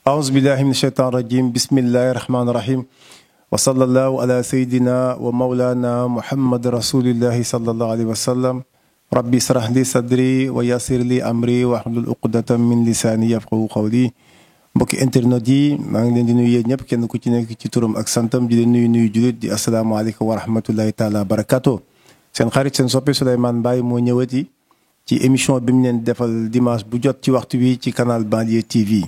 أعوذ بالله من الشيطان الرجيم بسم الله الرحمن الرحيم وصلى الله على سيدنا ومولانا محمد رسول الله صلى الله عليه وسلم ربي اشرح لي صدري ويسر لي أمري واحلل عقدة من لساني يفقهوا قولي mbokki internet yi maa ngi leen di nuyu yéen ñëpp kenn ku ci nekk ci turam ak santam di leen nuyu julit di asalaamaaleykum wa rahmatullahi taala barakato seen xarit seen soppe Souleymane Mbaye moo ñëwati ci émission bi mu leen defal dimanche bu jot ci waxtu wi ci canal Banlieue TV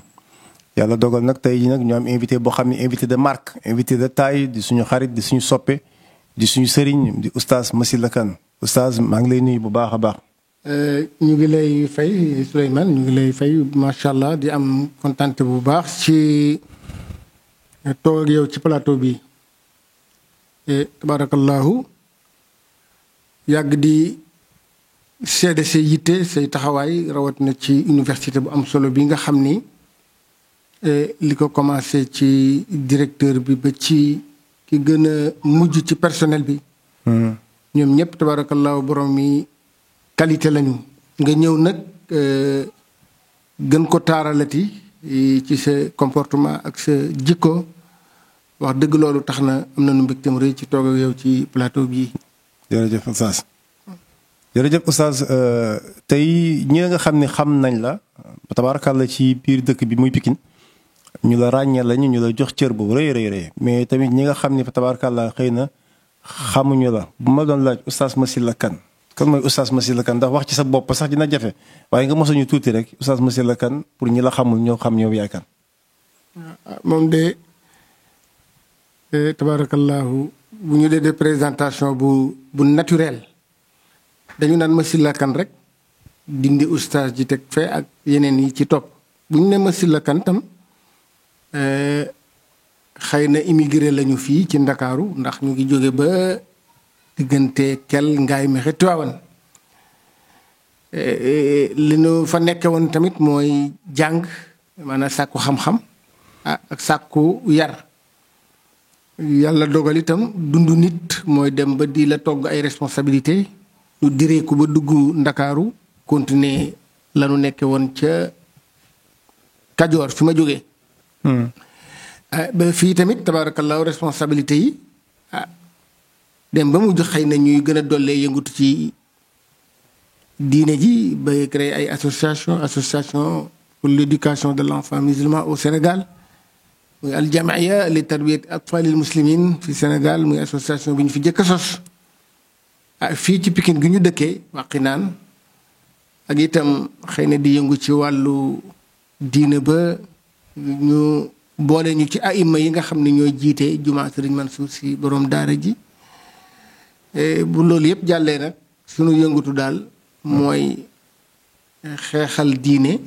yàlla dogal nag tey ji nag ñu am invité boo xam ne invité de marque invité de taille di suñu xarit di suñu soppe di suñu sëriñ di oustaz Massila Kane oustaz maa ngi lay nuyu bu baax a baax. ñu ngi lay fay Souleymane ñu ngi lay fay macha allah di am kontante bu baax ci toog ak yow ci plateau bi tabarakallahu yàgg di seede say yitte say taxawaay rawat na ci université bu am solo bi nga xam ni li ko commencé ci directeur bi ba ci ki gën a mujj ci personnel bi ñoom ñëpp tabarakallahu borom mi qualité lañu nga ñëw nag gën ko taaralati ci sa comportement ak sa jikko wax dëgg loolu tax na am na nu mbégteem rëy ci toog ak yow ci plateau bii. jërëjëf oustaz jërëjëf oustaz tey ñi nga xam ne xam nañ la tabaarakalla ci biir dëkk bi muy Pikine ñu la ràññee lañu ñu la jox cër bu rëy mais tamit ñi nga xam ne tabaarakalla xëy na xamuñu la bu ma doon laaj oustaz Massila Kane kan mooy oustaz Massila Kane ndax wax ci sa bopp sax dina jafe waaye nga mosuñu tuuti rek oustaz Massila Kane pour ñi la xamul ñoo xam ñoom yaay kan. moom de tabarakallahu bu ñu dee présentation bu naturel dañu naan Massila Kane rek dindi oustaz ji teg fee ak yeneen yi ci topp bu ñu ne Massila Kane tam xëy na immigré lañu fii ci Ndakaaru ndax ñu ngi jóge ba diggante kel ngaay mexe Tiwaawan li nu fa nekke woon tamit mooy jàng maanaam sàkku xam-xam ak sàkku yar yàlla dogal itam dundu nit mooy dem ba di la togg ay responsabilité ñu direeku ba dugg Ndakaaru continuer la nu nekke woon ca Kajoor fi ma jógee ba fii tamit tabaarakallaahu responsabilité yi dem ba mujj xëy na ñuy gën a dollee yëngutu ci diine ji ba créer ay association pour l'éducation de l'enfant musulman au Sénégal muy al jamia li tarbiyat atfalil muslimin fi Sénégal muy association bi ñu fi jëkk a sos fii ci Pikine gi ñu dëkkee Wakhinane ak itam xëy na di yëngu ci wàllu diine ba ñu boole ñu ci aïma yi nga xam ne ñooy jiite jumaa Sëriñ Mansour Sy borom daara ji bu loolu yëpp jàllee nag sunu yëngutu daal mooy xeexal diine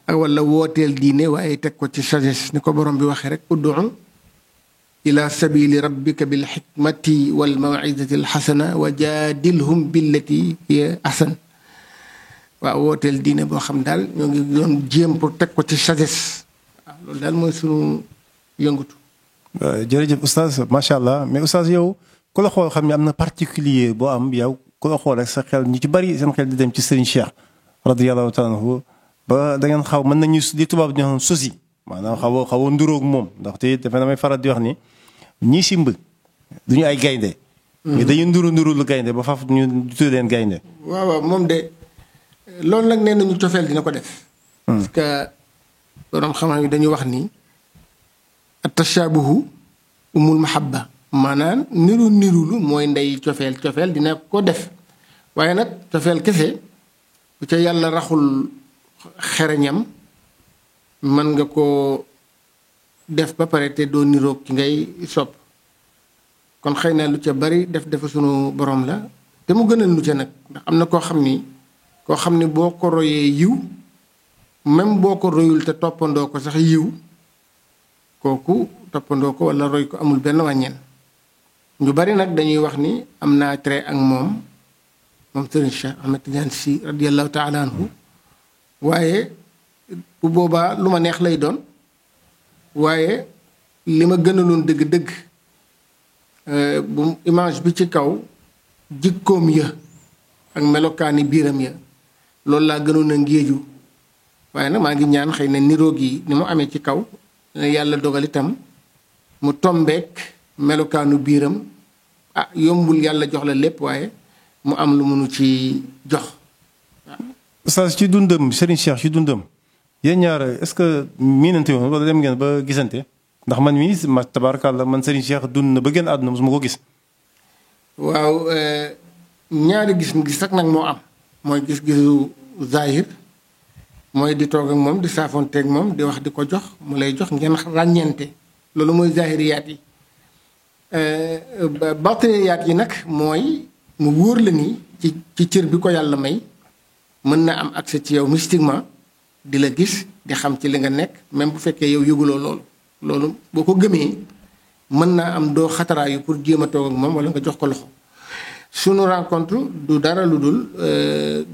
wala wooteel diine waaye teg ko ci sagesse ni ko borom bi waxee rek ud'u ila sabili rabbika bil hikmati wal maw'izati al hasana wa jadilhum billati hiya ahsan waaw wooteel diine boo xam daal ñoo ngi doon jéem pour teg ko ci sagesse waaw loolu daal mooy sunu yëngutu. jërëjëf oustaz macha allah mais oustaz yow ku la xool xam ne am na particulier boo am yow ku la xool rek sa xel ñu ci bari seen xel di dem ci Serigne Cheikh radiyallahu taala anhu ba da ngeen xaw mën nañu di tubaab di wax sosi maanaam xaw a nduróog moom ndaxte dafa damay faral di wax ni ñii simb duñu ay gaynde mais dañuy nduru lu gaynde ba faf ñu tuddee leen gaynde. waaw moom de loolu nag nee nañu cofeel dina ko def. parce que borom xam-xam yi dañu wax ni at-tashabuhu umul mahabba maanaam nirulu mooy ndey cofeel dina ko def waaye nag cofeel kese bu ca yàlla raxul xereñam mën nga ko def ba pare te doo niroog ki ngay sopp kon xëy na lu ca bari def sunu borom la te mu gënal lu ca nag ndax am na koo xam ni boo ko royee yiw même boo ko royul te toppandoo ko sax yiw kooku toppandoo ko wala roy ko amul benn wàññeen ñu bari nag dañuy wax ni am naa trait ak moom Serigne Cheikh Ahmed Tidiane Sy radiyallahu taala anhu waaye bu boobaa lu ma neex lay doon waaye li ma gënaloon dëgg-dëgg bu image bi ci kaw jikkoom ya ak melokaani biiram ya loolu laa gënoon a ngéeju waaye nag maa ngi ñaan xëy na niroo gi ni mu amee ci kaw yàlla dogal itam mu tombeek melukaanu biiram yombul yàlla jox la lépp waaye mu am lu mënu ci jox. Oustaz ci dundam Serigne Cheikh ci dundam yéen ñaar est-ce que miinante woon wala dem ngeen ba gisante ndax man mii ma tabarakallah man Serigne Cheikh dund na ba génn àdduna mosuma ko gis. waaw ñaari gis rek nag moo am mooy gis-gisu zahir mooy di toog ak moom di saafonteeg moom di wax di ko jox mu lay jox ngeen ràññeente loolu mooy zahiriyaat yi. batiniyaat yi nag mooy mu wóor la ni ci cër bi ko yàlla may mën na am accès ci yow mystiquement di la gis di xam ci li nga nekk même bu fekkee yow yëguloo loolu boo ko gëmee mën naa am doo xataraayu pour jéem a toog ak moom wala nga jox ko loxo. sunu rencontre du dara lu dul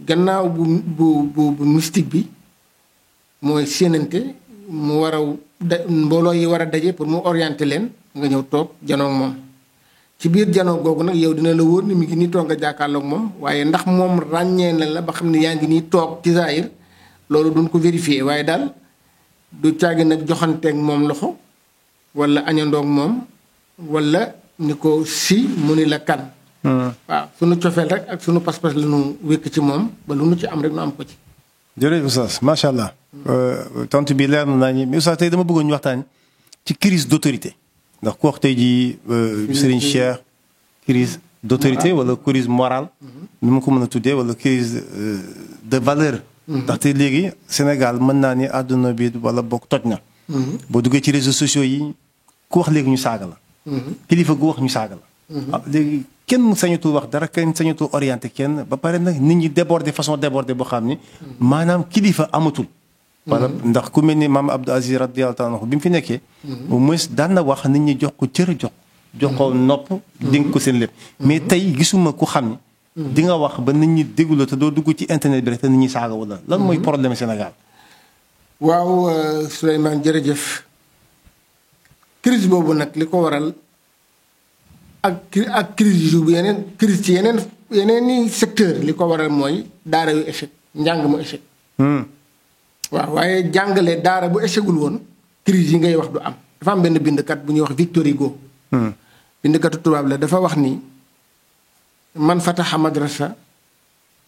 gannaaw bu mystique bi mooy séenante mu war a mbooloo yi war a daje pour mu orienter leen nga ñëw toog janoo moom ci biir janoo googu nag yow dina la wóor ni mi ngi nii toog nga jàkkaarloog moom waaye ndax moom ràññee na la ba xam ne yaa ngi nii toog ci zahir loolu duñ ko vérifier waaye daal du caagi nag joxanteeg moom loxo wala añandoog moom wala ni ko si mu ni la kan. waaw sunu cofeel rek ak sunu pas-pas la ñu wékk ci moom ba lu nu ci am rek nu am ko ci. jërëjëf Oustaz macha allah. tontu bi leer na naa ñi mais Oustaz tey dama bëggoon ñu waxtaan ci crise d'autorité ndax ku wax tey jii Serigne Cheikh crise d'autorité wala crise morale. nu ma ko mën a tuddee wala crise de valeur. ndaxte léegi Sénégal mën naa ni àdduna bi wala bokk toj na. boo duggee ci réseaux sociaux yi ku wax léegi ñu saaga la. kilifa gu wax ñu saaga la. léegi kenn sañatul wax dara kenn sañatul orienté kenn ba pare nag nit ñi débordé façon débordé boo xam ni maanaam kilifa amatul. wala ndax ku mel ni maam Abdou Aziz radiyallahu ta'ala anhu bi mu fi nekkee. au moins daan na wax nit ñi jox ko cër jox ko nopp. dénk ko seen lépp. mais tey gisuma ku xam ni. di nga wax ba nit ñi déglu la te doo dugg ci internet bi rek te nit ñi saaga wala lan mooy problème Sénégal. waaw Souleymane jërëjëf crise boobu nag li ko waral ak crise yu yeneen crise ci yeneen i secteur li ko waral mooy daara yu échec njàng mu échec. waaw waaye jàngale daara bu échecul woon crise yi ngay wax du am dafa am benn bindkat bu ñuy wax Victor Hugo. bindkatu tubaab la dafa wax ni man fataha madrasa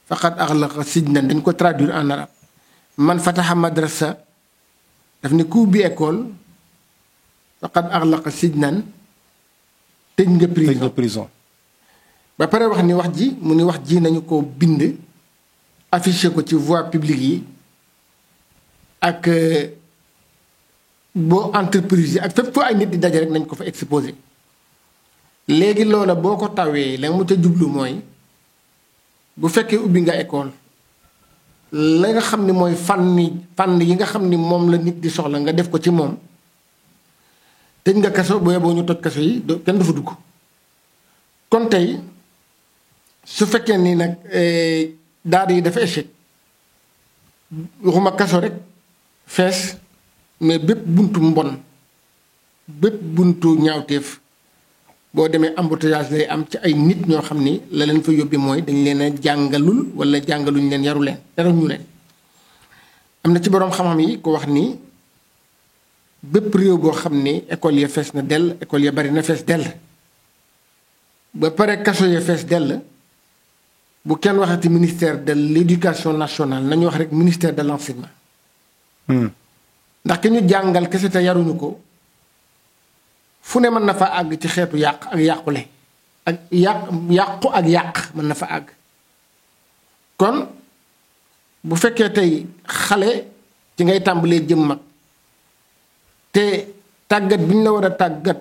faqad aghlaqa sijnan dañ ko traduire en arabe man fataha madrasa daf ni ku ubbi école faqad aghlaqa sijnan tëj nga prison ba pare wax ni wax ji mu ni wax ji nañu ko bind affiché ko ci voie publique yi ak boo entreprise yi ak fépp foo ay nit di daje rek nañ ko fa exposé léegi loola boo ko tawee la mu ca jublu mooy bu fekkee ubbi nga école la nga xam ni mooy fànn yi nga xam ni moom la nit di soxla nga def ko ci moom tëj nga kaso boo yeboo ñu toj kaso yi kenn du fa dugg kon tey su fekkee ni nag daara yi dafa échec waxuma kaso rek fees mais bépp buntu mbon bépp buntu ñaawteef boo demee embouteillage lay am ci ay nit ñoo xam ni la leen fa yóbbi mooy dañ leen a jàngalul wala jàngaluñ leen yaru ñu leen am na ci boroom xam-xam yi ko wax ni bépp réew boo xam ni école ya fees na dell école ya bari na fees dell ba pare kaso ya fees dell bu kenn waxati ministère de l'éducation nationale nañu wax rek ministère de l'enseignement ndax ki ñu jàngal kese te yaruñu ko fu ne mën na fa àgg ci xeetu yàq ak yàqule ak yàqu ak yàq mën na fa àgg kon bu fekkee tey xale ci ngay tàmbalee jëm mag te tàggat bi ñu la war a tàggat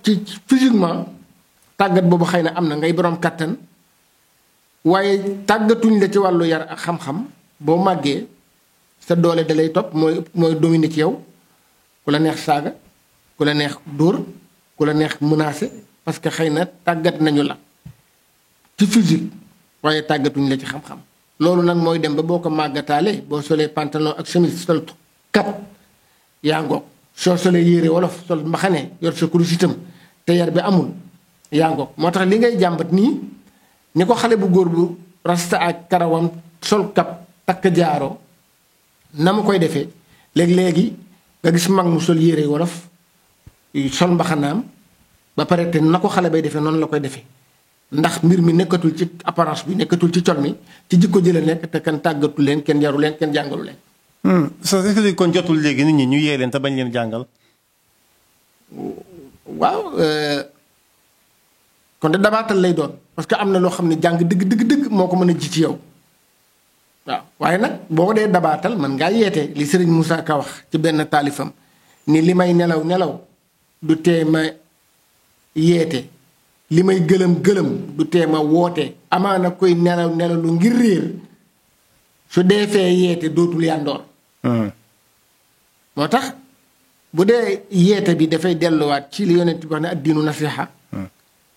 ci physiquement tàggat boobu xëy na am na ngay boroom kàttan waaye tàggatuñ la ci wàllu yar ak xam-xam boo màggee sa doole da lay topp mooy dominer ci yow ku la neex saaga ku la neex dóor ku la neex menacé parce que xëy na tàggat nañu la ci physique waaye tàggatuñ la ci xam-xam loolu nag mooy dem ba boo ko màggataalee boo solee pantalon ak chemise sol kat yaa ngoog soo solee yére wolof sol mbaxane yor sa kurus itam te yar bi amul yaa ngoog moo tax li ngay jàmbat nii ni ko xale bu góor bu rasta ak karawam sol kap takk jaaro na mu koy defee léegi nga gis mag mu sol yére wolof sol mbaxanaam ba pare te na ko xale bay defee noonu la koy defee ndax mbir mi nekkatul ci apparence bi nekkatul ci col mi ci jikko ji la nekk te kenn tàggatu leen kenn yaru leen kenn jàngalu leen. soo est-ce que kon jotul léegi nit ñi ñu yee leen te bañ leen jàngal. waaw kon de dabaatal lay doon parce que am na loo xam ne jàng dëgg moo ko mën a ji ci yow waaw waaye nag boo ko dee dabaatal man ngaa yeete li Serigne Moussa Ka wax ci benn taalifam ni li may nelaw du tee ma yeete li may gëlëm du tee ma woote amaana koy nelaw lu ngir réer su dee fee yeete dootul yandoor moo tax bu dee yeete bi dafay delluwaat ci li yonent bi wax ne addiinu nasiha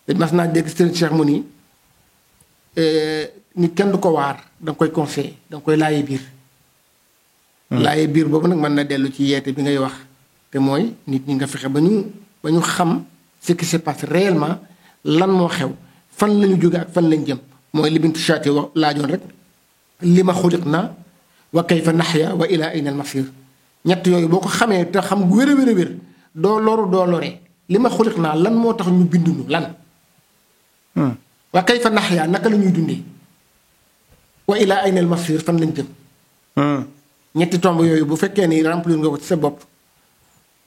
te mas naa dégg Serigne Cheikh mu ni nit kenn du ko waar danga koy conseiller danga koy laaye biir laaye biir boobu nag mën na dellu ci yeete bi ngay wax te mooy nit ñi nga fexe ba ñu xam ce qui se passe réellement lan moo xew fan la ñu jóge ak fan lañ jëm mooy li Bintu Chaati wax laajoon rek li ma xuliq na wa kayfa naxya wa ila ayna al masir ñett yooyu boo ko xamee te xam gu wér a wér doo loru doo loree li ma xuliq naa lan moo tax ñu binduñu lan wa kayfa naxya naka la ñuy dundee wa ila ayna al masir fan lañ jëm ñetti tomb yooyu bu fekkee ni remplir nga ko ci sa bopp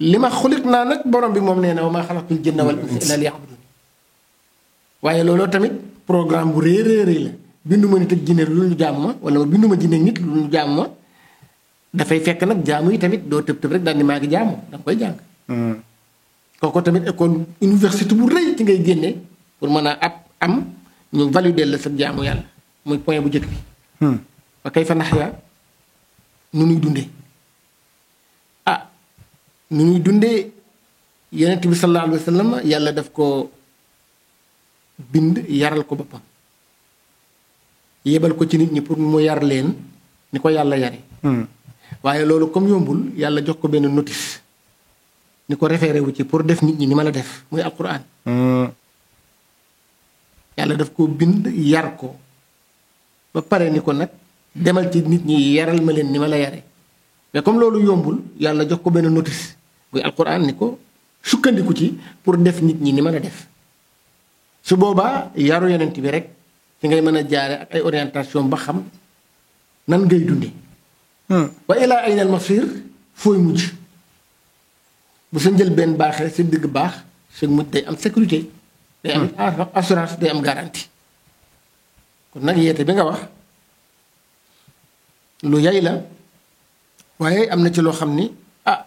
li ma xuliq naa nag borom bi moom nee na wa maa xalaqtul jinna wal insa illa liya'budun waaye looloo tamit programme bu rëy la bindu ma nit ak jinne lu ñu jaamu ma wala bindu ma jinne nit lu ñu jaamu ma dafay fekk nag jaamu yi tamit doo tëb rek daal ni maa ngi jaamu da nga koy jàng. kooku tamit école université bu rëy ci ngay génne pour mën a am ñu valider la sa jaamu yàlla muy point bu njëkk bi. ba kay fa naxya nu nuy dundee nu ñuy dundee yonent bi sallallahu alayhi wa sallam yàlla daf ko bind yaral ko boppam yebal ko ci nit ñi pour mu yar leen ni ko yàlla yare waaye loolu comme yombul yàlla jox ko benn notice ni ko référé wu ci pour def nit ñi ni ma la def muy alquran yàlla daf ko bind yar ko ba pare ni ko nag demal ci nit ñi yaral ma leen ni ma la yare mais comme loolu yombul yàlla jox ko benn notice muy alquran ni ko sukkandiku ci pour def nit ñi ni ma la def su boobaa yaru yonent bi rek ci ngay mën a jaare ak ay orientation ba xam nan ngay dunde wa ilaa aynal masir fooy mujj bu sa njël benn baaxee sa digg baax sa mujj day am sécurité day am assurance day am garantie kon nag yeete bi nga wax lu yay la waaye am na ci loo xam ni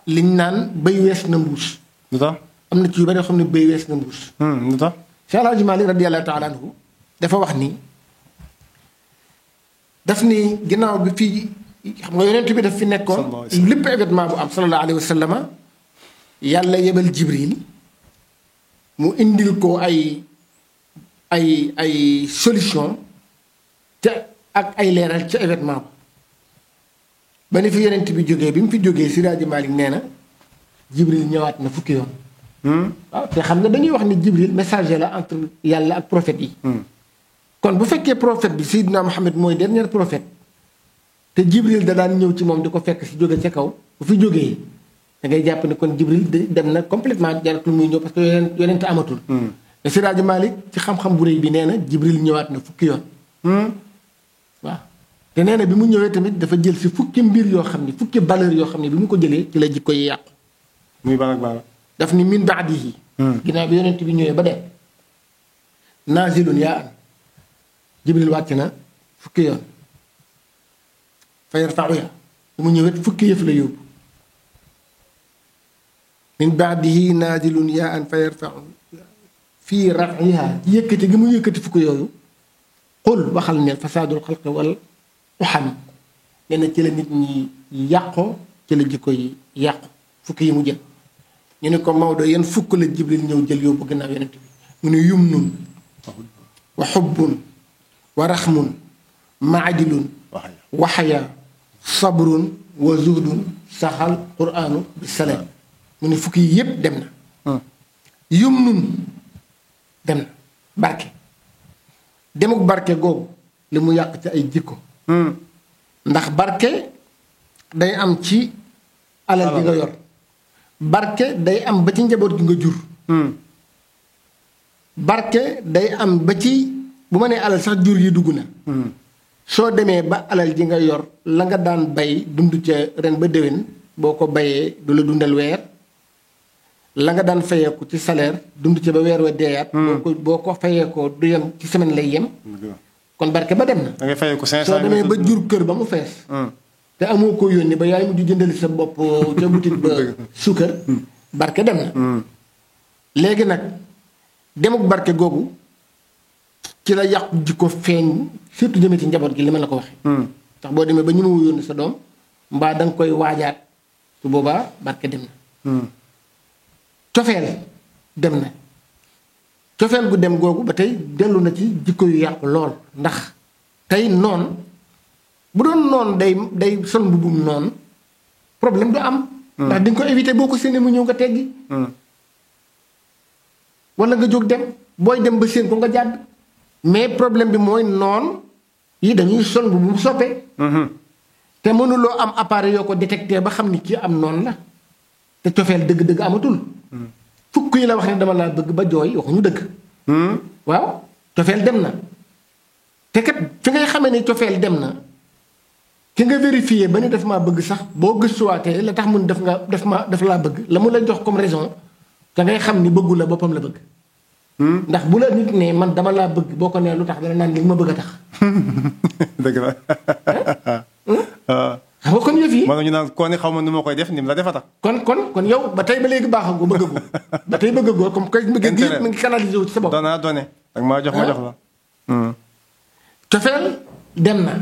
liñ naan béy wees na mbuus lu tax am na ci yu bari yoo xam ne béy wees na mbuus lu tax Cheikh El Hadji Malick radiyallahu taala anhu dafa wax ni daf ni ginnaaw bi fii xam nga yonent bi daf fi nekkoon lépp événement bu am sallallahu alayhi wa sallama yàlla yebal Jibril mu indil ko ay solution te ak ay leeral ca événement ba ni fi yonent bi jógee bi mu fi jógee Seydi Hadji Malick nee na Jibril ñëwaat na fukki yoon waaw te xam nga dañuy wax ni Jibril messager la entre yàlla ak prophète yi kon bu fekkee prophète bi Seydina Muhammad mooy dernier prophète te Jibril da daan ñëw ci moom di ko fekk si jóge ca kaw bu fi jógee da ngay jàpp ne kon Jibril dem na complètement jaratul muy ñëw parce que yonent amatul te Seydi Hadji Malick ci xam-xam bu rëy bi nee na Jibril ñëwaat na fukki yoon waaw te nee na bi mu ñëwee tamit dafa jël si fukki mbir yoo xam ne fukki valeur yoo xam ne bi mu ko jëlee ci la jikko yi yàqu muy ban ak ban daf ni min baadihi ginnaaw bi yonent bi ñëwee ba dem naazilun yaa an Jibril wàcc na fukki yoon fa yarfa'u ya bi mu ñëwee fukki yëf la yóbbu min baadihi naazilun yaa an fa yarfa'u fii rafiha yëkkati gi mu yëkkati fukki yooyu xul waxal ne fasaadul xalqi wal uxami nee na ci la nit ñi yàqoo ci la jikko yi yàqu fukki yi mu jël ñu ne ko Maodo yan fukk la Jibril ñëw jël yóbbu gannaaw yonent bi mu ne yumnun wa xubbun wa raxmun maadilun waxaya sabrun wa zuhdun saxal quraanu bi salaam mu ne fukki yi yépp dem na yumnun dem na barke demuk barke googu li mu yàq ci ay jikko ndax barke day am ci alal ji nga yor barke day am ba ci njaboot gi nga jur barke day am ba ci bu ma nee alal sax jur yi dugg na soo demee ba alal ji nga yor la nga daan bay dund ca ren ba déwén boo ko bayee du la dundal weer la nga daan fayeeku ci salaire dund ca ba weer wa deeyaat boo ko fayeekoo du yem ci semaine lay yem kon barke ba dem na da ngay fayeeku 500 soo demee ba jur kër ba mu fees te amoo ko yónni ba yaay mujj jëndali sa bopp ca boutique ba suukar barke dem na léegi nag demuk barke googu ci la yàqu jikko feeñ surtout jëmee ci njaboot gi li ma la ko waxee ndax boo demee ba ñu ma yónni sa doom mbaa da nga koy waajaat su boobaa barke dem na cofeel dem na cofeel gu dem googu ba tey dellu na ci jikko yu yàqu lool ndax tey noon bu doon noon day sol mbubum noon problème du am ndax di nga ko éviter boo ko séenee mu ñëw nga teggi wala nga jóg dem booy dem ba séen ko nga jàdd mais problème bi mooy noon yi dañuy sol mbubum soppe te mënuloo am appareil yoo ko détecté ba xam ni kii am noonu la te cofeel dëgg-dëgg amatul fukk yi la wax ne dama laa bëgg ba jooy waxuñu dëgg waaw cofeel dem na te kat fi ngay xamee ni cofeel dem na ki nga vérifié ba ni daf maa bëgg sax boo gëstuwaatee la tax mun daf laa bëgg la mu la jox comme raison da ngay xam ni bëggu la boppam la bëgg ndax bu la nit ne man dama laa bëgg boo ko nee lu tax dana naan li ma bëgg a tax dëgg la xam nga kon yëf yi maa ngi ñu naan koo ne xaw ma nu ma koy def ni mu la defa tax kon yow ba tey ba léegi baaxagoo bëggagoo ba tey bëggagoo comme koy mi ngi canalisé wu ci sa bopp doonaa doone ak maa jox ma jox la cofeel dem na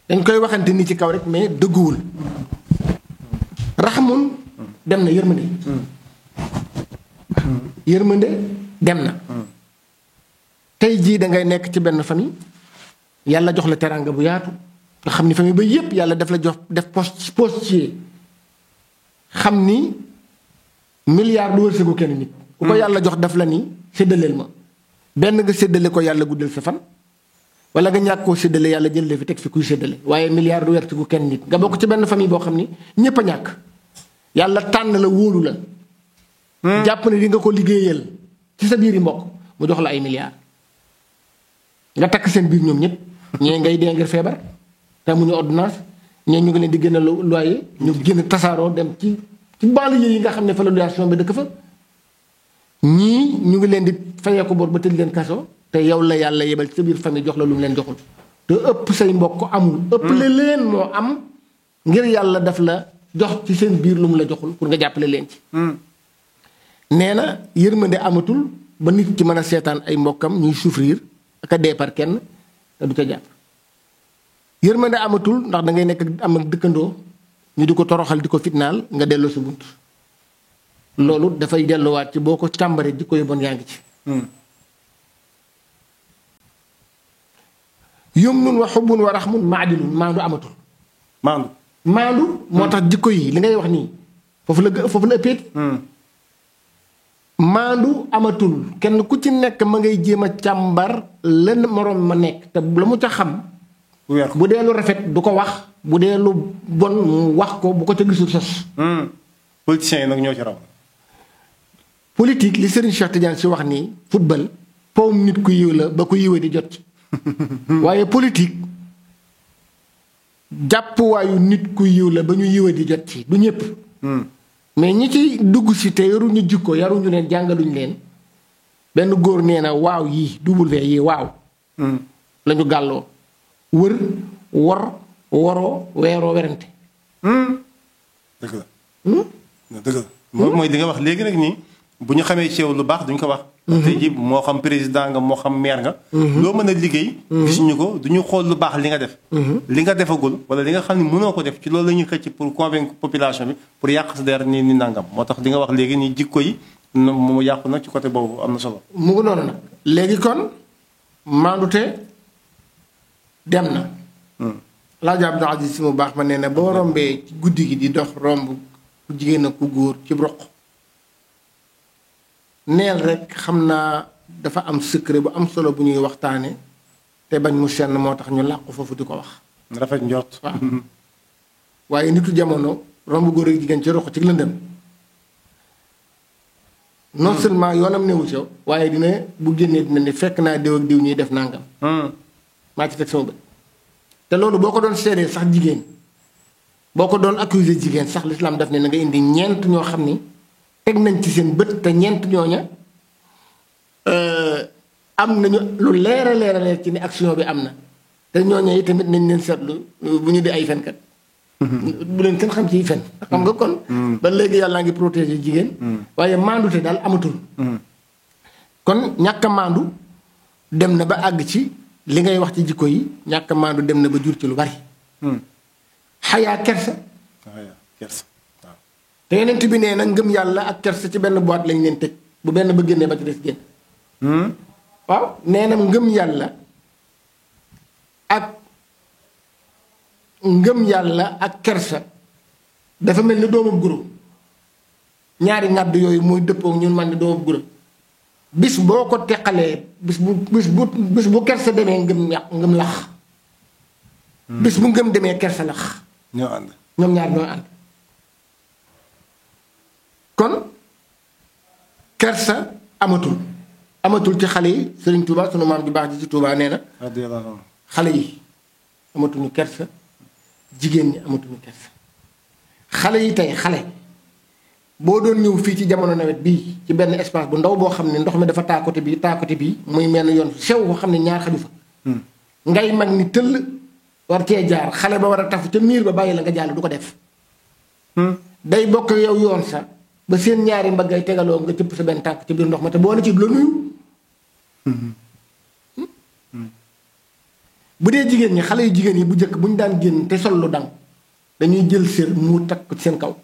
dañ koy waxante ni ci kaw rek mais dëgguwul raxamun dem na yërmande dem na tey jii da ngay nekk ci benn famille yàlla jox la teraanga bu yaatu nga xam ni famille ba yépp yàlla daf la jox def postier xam ni milliard du wërsëgu kenn nit ku ko yàlla jox daf la ni séddaleel ma benn nga séddale ko yàlla guddal sa fan wala nga ñàkk koo séddale yàlla jël la fi teg fi kuy séddale waaye milliard du wërsëgu kenn nit nga bokk ci benn famille boo xam ni ñépp a ñàkk yàlla tànn la wóolu la jàpp ne di nga ko liggéeyal ci sa biir yi mbokk mu jox la ay milliards nga takk seen biir ñoom ñëpp ñee ngay dee ngir feebar te amuñu ordonnance ñee ñu ngi leen di gën a loyer ñu génn tasaaroo dem ci banlieue yi nga xam ne fa la location bi dëkk fa ñii ñu ngi leen di fayee ko bor ba tëj leen kaso te yow la yàlla yebal ci sa biir famille jox la lu mu leen joxul te ëpp say mbokk amul ëpp le leen moo am ngir yàlla daf la jox ci seen biir lu mu la joxul pour nga jàppale leen ci nee na yërmande amatul ba nit ci mën a seetaan ay mbokkam ñuy souffrir ak a dee par kenn te du ca jàpp yërmande amatul ndax da ngay nekk am ak dëkkandoo ñu di ko toroxal di ko fitnaal nga delloo sa bunt loolu dafay delluwaat ci boo ko càmbaree di koy bon yaa ngi ci yumnun wa xubbun wa raxmun maadilun maandu amatul maandu moo tax jikko yi li ngay wax nii foofu la ëppeeti maandu amatul kenn ku ci nekk ma ngay jéem a càmbar lenn moroom ma nekk te la mu ca xam bu dee lu rafet du ko wax bu dee lu bon mu wax ko bu ko ca gisul sos politiciens yi nag ñoo ci raw politique li Serigne Cheikh Tidiane si wax nii football powum nit ku yiw la ba ku yiwee di jot waaye politique jàppuwaayu nit ku yiw la ba ñu yiwee di jot ci du ñëpp mais ñi ci dugg si te yaruñu jikko yaruñu leen jàngaluñu leen benn góor nee na waaw yii double V yii waaw lañu gàlloo wër wor woroo weeroo werante dëgg la dëgg la moom mooy li nga wax léegi nag nii bu ñu xamee ci yow lu baax duñ ko wax tey ji moo xam président nga moo xam maire nga loo mën a liggéey gisuñu ko duñu xool lu baax li nga def li nga defagul wala li nga xam ne mënoo ko def ci loolu la ñuy xëcc pour convaincre population bi pour yàq sa der ni nangam moo tax li nga wax léegi nii jikko yi mu yàqu nag ci côté boobu am na solo mu ngi noonu nag léegi kon maandute dem na Alaaji Abdou Aziz Si mu baax ma nee na boo rombee ci guddi gi di dox romb ku jigéen ak ku góor ci roq neel rek xam naa dafa am secret bu am solo bu ñuy waxtaane te bañ mu senn moo tax ñu làqu foofu di ko wax rafet njort waaw waaye nitu jamono romb góor ak jigéen ci roq ci lëndëm non seulement yoonam newu ci waaye dina bu génnee dina ne fekk naa diw ak diw ñuy def nangam. maa ci teg sama bët. te loolu boo ko doon seedee sax jigéen boo ko doon accuser jigéen sax l'islam daf ne na nga indi ñeent ñoo xam ni teg nañ ci seen bët te ñeent ñooña am nañu lu leer a leer ci ni action bi am na te ñooña yi tamit nañ leen seetlu bu ñu di ay fenkat bu leen kenn xam ci fen xam nga kon ba léegi yàlla ngi protéger jigéen waaye maandute daal amatul kon ñàkk a maandu dem na ba àgg ci li ngay wax ci jikko yi ñàkk a maandu dem na ba jur ci lu bari xayaa kersa te yeneen bi nee na ngëm yàlla ak kersa ci benn boîte lañ leen tëj bu benn ba génnee ba ci des génn waaw nee na ngëm yàlla ak kersa dafa mel ni doomam guro ñaari ngàdd yooyu mooy dëppoo ñun man ni doomam guro bis boo ko teqalee bis bu kersa demee ngëm lax bis bu ngëm demee kersa lax ñoo ànd ñoom ñaar ñoo ànd kon kersa amatul ci xale yi Sëriñ Tuubaa sunu maam ju baax ji ci Tuubaa nee na xale yi amatuñu kersa jigéen ñi amatuñu kersa xale yi tey xale boo doon ñëw fii ci jamono nawet bii ci benn espace bu ndaw boo xam ne ndox mi dafa taa côté bii muy mel yoon sew boo xam ne ñaar xaju fa ngay mag ni tëll war cee jaar xale ba war a tafu ca miir ba bàyyi la nga jàll du ko def day bokk yow yoon sa ba seen ñaari mbaggay tegaloo nga cëpp sa benn tànk ci biir ndox ma te boo ne ci du la nuyu bu dee jigéen ñi xale yu jigéen yi bu njëkk bu ñu daan génn te sol lu dang dañuy jël sér mu takk ko ci seen kaw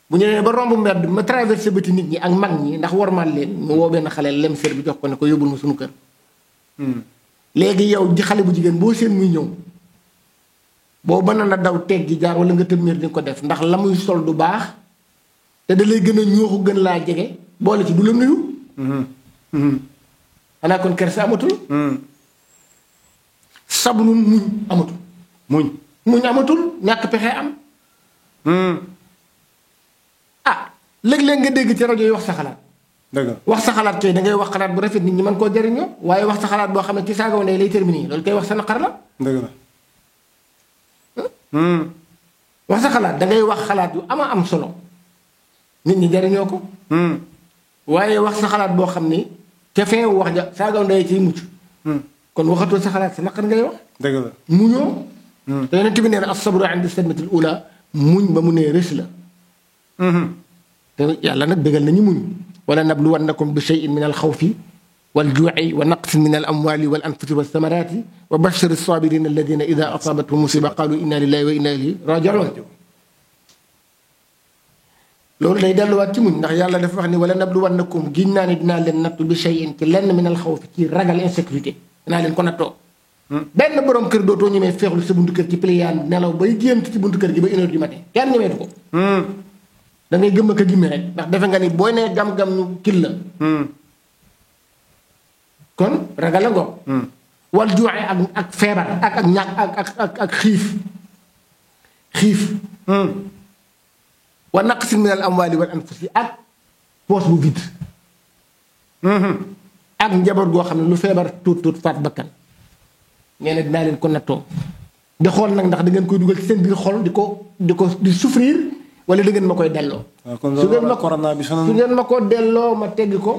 bu ñu nee ba romb mbedd ma traversé bëti nit ñi ak mag ñi ndax warmal leen ñu woo benn xale lem sér bi jox ko ne ko yóbbul ma suñu kër léegi yow ji xale bu jigéen boo seen muy ñëw boo mën na daw teg gi jaar wala nga tëmmiir di nga ko def ndax la muy sol du baax te da lay gën a ñooxu gën laa jege boole ci du la nuyu xanaa kon kersa amatul sabrun muñ amatul muñ amatul ñàkk pexe am léeg-léeg nga dégg ci rajo yi wax sa xalaat wax sa xalaat kay da ngay wax xalaat bu rafet nit ñi mën koo jariñoo waaye wax sa xalaat boo xam ne ci saagaw ndey lay terminé loolu koy wax sa naqar la wax sa xalaat da ngay wax xalaat yu am solo nit ñi jariñoo ko waaye wax sa xalaat boo xam ni ca fin wax ja saagaw ndey ciy mucc kon waxatoo sa xalaat sa naqar ngay wax muñoo te yonent bi nee na as-sabru inda sadmatil ula muñ ba mu nee rës la te yàlla nag bégal nañu muñ wala nabluwannakum bi shay'in min al-xawfi wal-juu'i wa naqsin min al-amwali wal-anfusi was-samarati wa bashiri as-sabirina alladina ida asabathum musiba qalu inna lillahi wa inna ilayhi raji'un loolu day delluwaat ci muñ ndax yàlla dafa wax ni wala nabluwannakum giñ naa ne dinaa leen nattu bi shay'in ci lenn min al-xawfi ci ragal insécurité dinaa leen ko nattoo benn borom kër dootoo ñemee feexlu sa buntu kër ci pliant nelaw bay gént ci buntu kër gi ba 1 heure du matin kenn ñemeetu ko da ngay gëm a gimme rek ndax defe nga ni booy nee gam-gam ñu kil la kon ragal la ngoog wal juuxe ak feebar ak ñàkk ak xiif wa naqsin min al amwali wal anfusi ak poche bu vide ak njaboot goo xam ne lu feebar tuut faat bakkan nee na dinaa leen ko nattoo di xool nag ndax da ngeen koy dugal ci seen biir xol di souffrir wala da ngeen ma koy delloo. su ngeen ma ko delloo ma teggi ko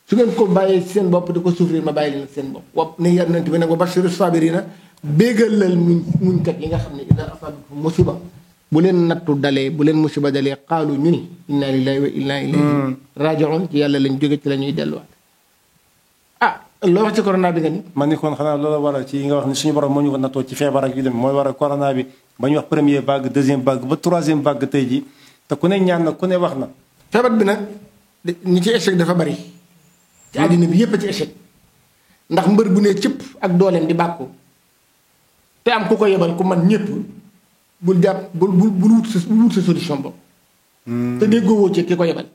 su ngeen ko bàyyee ci seen bopp di ko souffrir ma bàyyi leen seen bopp. wopp ni yonent bi nag wa bashiri sabirina béggalal muñkat yi nga xam ne idaa asaabathum musiba bu leen nattu dalee bu leen musiba dalee qaalu ñu ni inna lillahi wa inna ilayhi raaji'uun ci yàlla lañ jóge ci la ñuy delluwaat. loo wax ci corona bi nga ni man ni kon xanaa loolu waral ci yi nga wax ni suñu borom moo ñu ko nattoo ci feebar ak yu dem mooy waral corona bi ba ñu wax première vague deuxième vague ba troisième vague tey ji te ku ne ñaan na ku ne wax na feebar bi nag ñi ci échec dafa bari ci àddina bi yépp a ci échec ndax mbër bu ne cëpp ak dooleem di bàkku te am ku ko yebal ku man ñépp bul jàpp bul wut sa solution bopp te déggoo woo ci ki ko yebal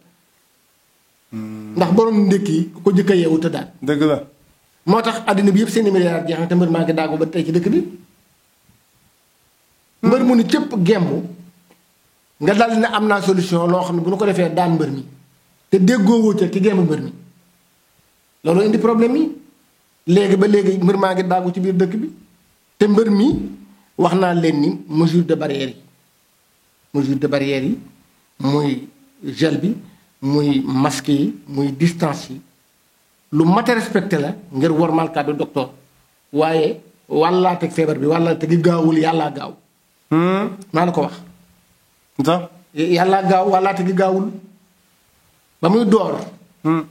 ndax borom ndékki ku ko jëkk a yeewu te daal dëgg la moo tax àddina bi yëpp seen i milliards jeex na te mbër maa ngi daagu ba tey ci dëkk bi mbër mu ni cëpp gembu nga dal ne am naa solution loo xam ne bu ñu ko defee daan mbër mi te déggoo wuute ci gembu mbër mi loolu indi problème yi léegi ba léegi mbër maa ngi daagu ci biir dëkk bi te mbër mi wax naa leen ni mesure de barrière yi muy gel bi muy masque yi muy distance yi lu mat a respecté la ngir wormaal kàddu docteur waaye wàllaateeg feebar bi wàllaate gi gaawul yàllaa gaaw. maa la ko wax. yàllaa gaaw wàllaate gi gaawul ba muy door.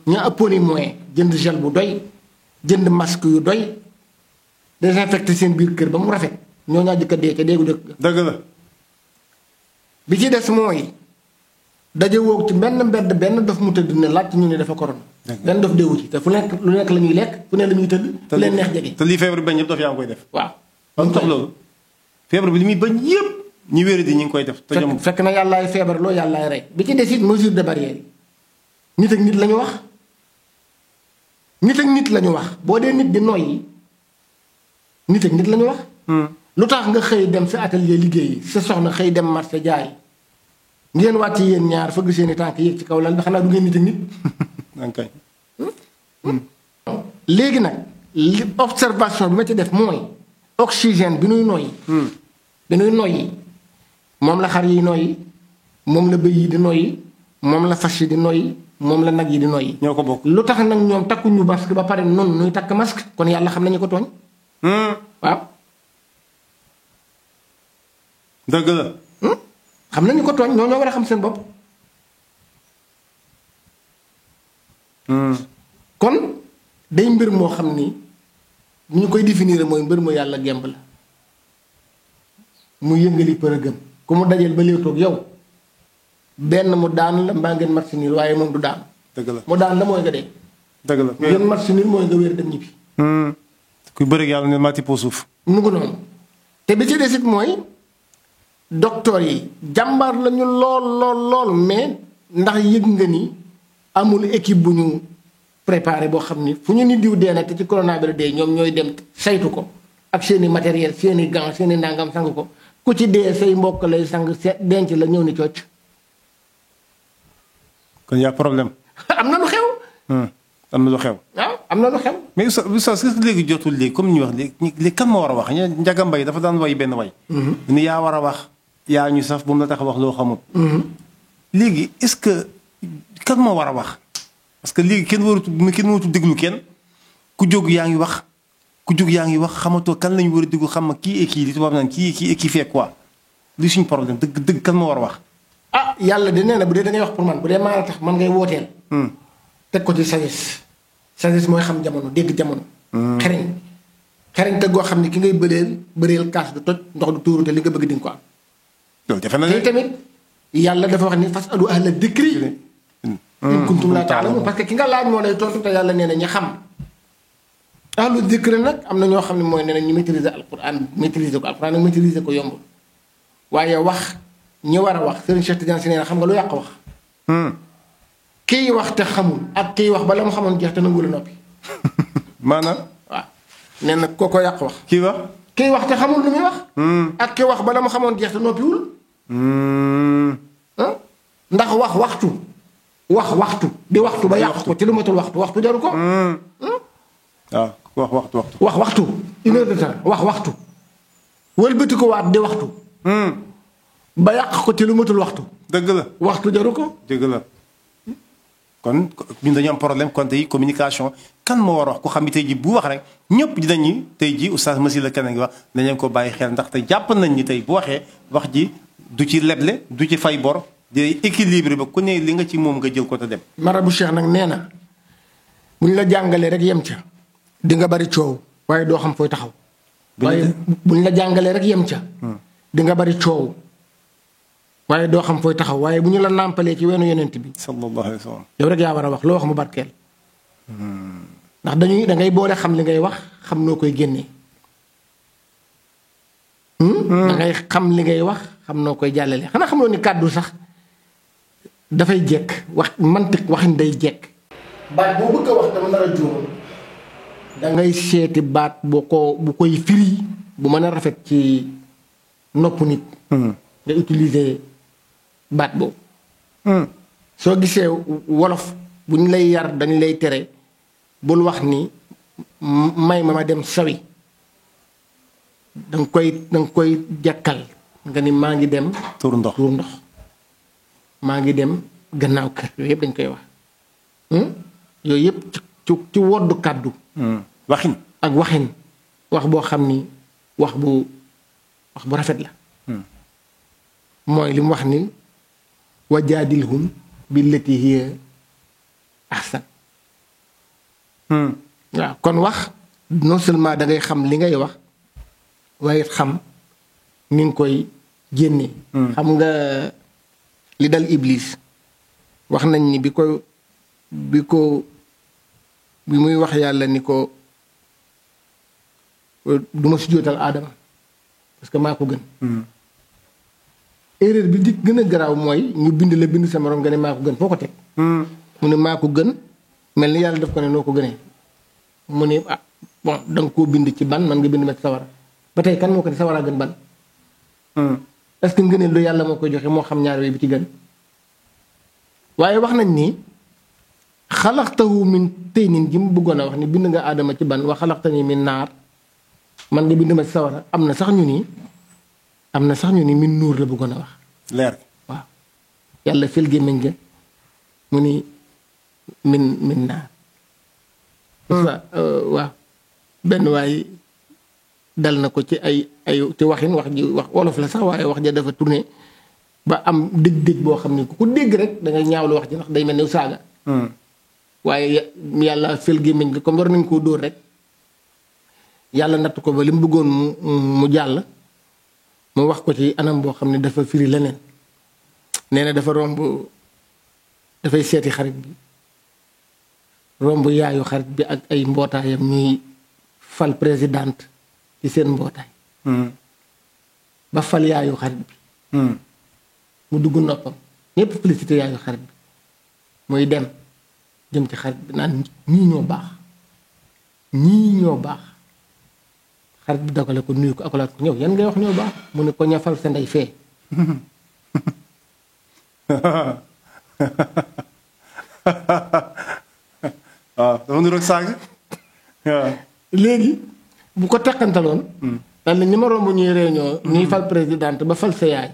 ña ëppoon i moyen jënd gel bu doy jënd masque yu doy désinfecté seen biir kër ba mu rafet ñoo ñaa jëkk a dee ca déegu dëkk. dëgg la. bi ci des mooy daje woog ci benn mbedd benn dof mu tëdd ne laaj ñu ne dafa corona. benn dof deewu ci te fu nekk lu nekk la ñuy lekk fu ne la ñuy tëdd. fu leen neex jege. te lii feebar bi bañ yëpp dof yaa ngi koy def. waaw am tax loolu. feebar bi li muy bañ yëpp ñi wér di ñu ngi koy def. te ñoom fekk na yàllaay feebar loo yàllaay rey. bi ci des it mesure de barrière yi nit ak nit la ñu wax nit ak nit la ñu wax boo dee nit di noyyi nit ak nit la ñu wax. lu tax nga xëy dem sa atelier liggéeyi sa soxna xëy dem marché jaay ngeen wàcc yéen ñaar fëgg seeni tànk yéeg ci kaw lal ba xanaa du ngeen nit ak nit. ok. léegi nag li observation bi ma ci def mooy oxygène bi nuy noyyi. bi nuy noyyi moom la xar yi noyyi moom la bëy yi di noyyi moom la fas yi di noyyi moom la nag yi di noyyi. ñoo ko bokk lu tax nag ñoom takkuñu masque ba pare noonu nuy takk masque kon yàlla xam nañu ko tooñ. waaw. dëgg la. xam nañu ko tooñ ñoo war a xam seen bopp. kon day mbir moo xam ni bu ñu koy définir mooy mbir mu yàlla gemb la mu yëngali përëgëm ku mu dajeel ba léewtoog yow benn mu daan la mbaa ngeen mat si niir waaye moom du daan. dëgg la mu daan la mooy nga dee. dëgg la ngeen mat si niir mooy nga wér dem ñibbi. kuy bëri yàlla ne mati po suuf. mu ngi noonu te bi ci desit mooy docteur yi jàmbaar lañu lool mais ndax yëg nga ni amul équipe bu ñu préparé boo xam ni fu ñu ni diw dee na te ci corona bi la dee ñoom ñooy dem saytu ko ak seeni matériel seeni gants seeni ndàngam sang ko ku ci dee say mbokk lay sang denc la ñëw ni cooc. kon y a problème. am na lu xew. am na lu xew. waaw am na lu xew. mais oustaz est-ce que léegi jotul léegi comme ñu wax léegi kan ma war a wax Ndiaga Mbaye dafa daan way benn way. ni yaa war a wax yaa ñu saf bu mu la tax a wax loo xamul. léegi est-ce que kan ma war a wax parce que léegi kenn waratu déglu kenn ku jóg yaa ngi wax ku jóg yaa ngi wax xamatoo kan lañu war a déglu xam ma kii et kii li tubaab naan kii et kii fait quoi li suñu problème dëgg kan ma war a wax. ah yàlla de nee na bu dee da ngay wax pour man bu dee maa la tax man ngay wooteel. teg ko ci sagesse mooy xam jamono dégg jamono. xereñ te goo xam ne ki ngay bëreel kaas du toj ndox du tuuru te li nga bëgg di nga ko am. loolu defe na te tamit yàlla dafa wax ni fasalu ahla dikri in kuntum laa ta'lamuun parce que ki nga laaj moo lay tontu te yàlla nee na ñi xam. ahlu dikri nag am na ñoo xam ne mooy nee na ñu maîtriser alquran maîtriser ko alquran nag maîtriser ko yombul waaye wax ñi war a wax Serigne Cheikh Tidiane Sy nee na xam nga lu yàq wax. kiy wax te xamul ak kiy wax bala mu xamoon jeex te nangu la noppi. maanaam. waaw nee na kooko yàq wax. kiy wax. kiy wax te xamul lu muy wax. ak ki wax bala mu xamoon jeex te noppiwul. ndax waxtu di waxtu ba yàq ko ci lu matul waxtu jaru ko. waaw wax waxtu une heure de temps waxtu. wëlbati ko waat di waxtu. ba yàq ko ci lu matul waxtu. dëgg la waxtu jaru ko. dëgg la. kon ñun dañu am problème kon tey communication kan moo war a wax ku xam ne tey ji bu wax rek ñëpp dinañu tey ji oustaz Massi la keneen gi wax dañu ko bàyyi xel ndax te jàpp nañ ni tey bu waxee wax ji du ci leble du ci fay bor di équilibre ba ku ne li nga ci moom nga jël ko te dem. marabu Cheikh nag nee na bu ñu la jàngalee rek yem ca di nga bari coow waaye doo xam fooy taxaw. waaye bu ñu la jàngalee rek yem ca. di nga bari coow. waaye doo xam fooy taxaw waaye bu ñu la nàmpalee ci weenu yonent bi. sallallahu alayhi wa sallam. yow rek yaa war a wax loo wax mu barkeel. ndax da ngay boole xam li ngay wax xam noo koy génnee. da ngay xam li ngay wax xam noo koy jàllale xanaa xamuloo ni kàddu sax dafay jekk wax mantiq waxin day jekk. baat boo bëgg a wax dama nar a juum da ngay seeti baat bu koy firi bu mën a rafet ci nopp nit. nga utiliser baat boobu. soo gisee wolof bu ñu lay yar dañ lay tere bul wax ni may ma dem sawi danga koy jàkkal nga ni maa ngi dem. tuur ndox maa ngi dem gannaaw kër yooyu yëpp dañ koy wax. yooyu yëpp ci woddu kàddu. waxin ak waxin wax boo xam ni wax bu rafet la. mooy li mu wax ni wajaadilhum billati hiya ahsan. waaw kon wax non seulement da ngay xam li ngay wax waaye xam ni nga koy génnee. xam nga li dal Iblis wax nañ ni bi muy wax yàlla ni ko du ma sujjóotal aadama parce que maa ko gën. erreur bi di gën a garaaw mooy ñu bind la bind sa morom nga ne maa ko gën foo ko teg. mu ne maa ko gën mel ni yàlla daf ko ne noo ko gënee. mu ne bon da nga koo bind ci ban man nga bind ma ci sawara ba tey kan moo ko ne sawara gën ban. est-ce que ngëneel lu yàlla moo koy joxe moo xam ñaar yooyu bi ci gën. waaye wax nañ ni xalaxtahu min taynin ji mu bëggoon a wax ni bind nga aadama ci ban wa xalaxtani min naar man nga bind ma ci sawara am na sax ñu ni min nuur la bëggoon a wax. leer waaw yàlla fil gémmiñ ga mu ni min naar. waaw benn waay dal na ko ci ay ci waxin wax wolof la sax waaye wax ja dafa tourné ba am dëj boo xam ne ku ko dégg rek da ngay ñaawlu wax ji ndax day mel ni saaga. waaye yàlla fil gémmiñ ga comme war nañ koo dóor rek yàlla natt ko ba li mu bëggoon mu jàll. mu wax ko ci anam boo xam ne dafa firi leneen nee na dafa dafay seeti xarit bi romb yaayu xarit bi ak ay mbootaayam ñuy fal présidente ci seen mbootaay. ba fal yaayu xarit bi. mu dugg noppam ñépp félicité yaayu xarit bi muy dem jëm ci xarit bi naan ñii ñoo baax xarit bi dogale ko nuyu ko akolaat ko ñëw yan ngay wax ñoo baax mu ne ko ñafal sa ndey fee. waaw dama niroog saaga waaw. léegi bu ko teqantaloon. daal ni ma romb ñuy réunion ñuy fal présidente ba fal sa yaay.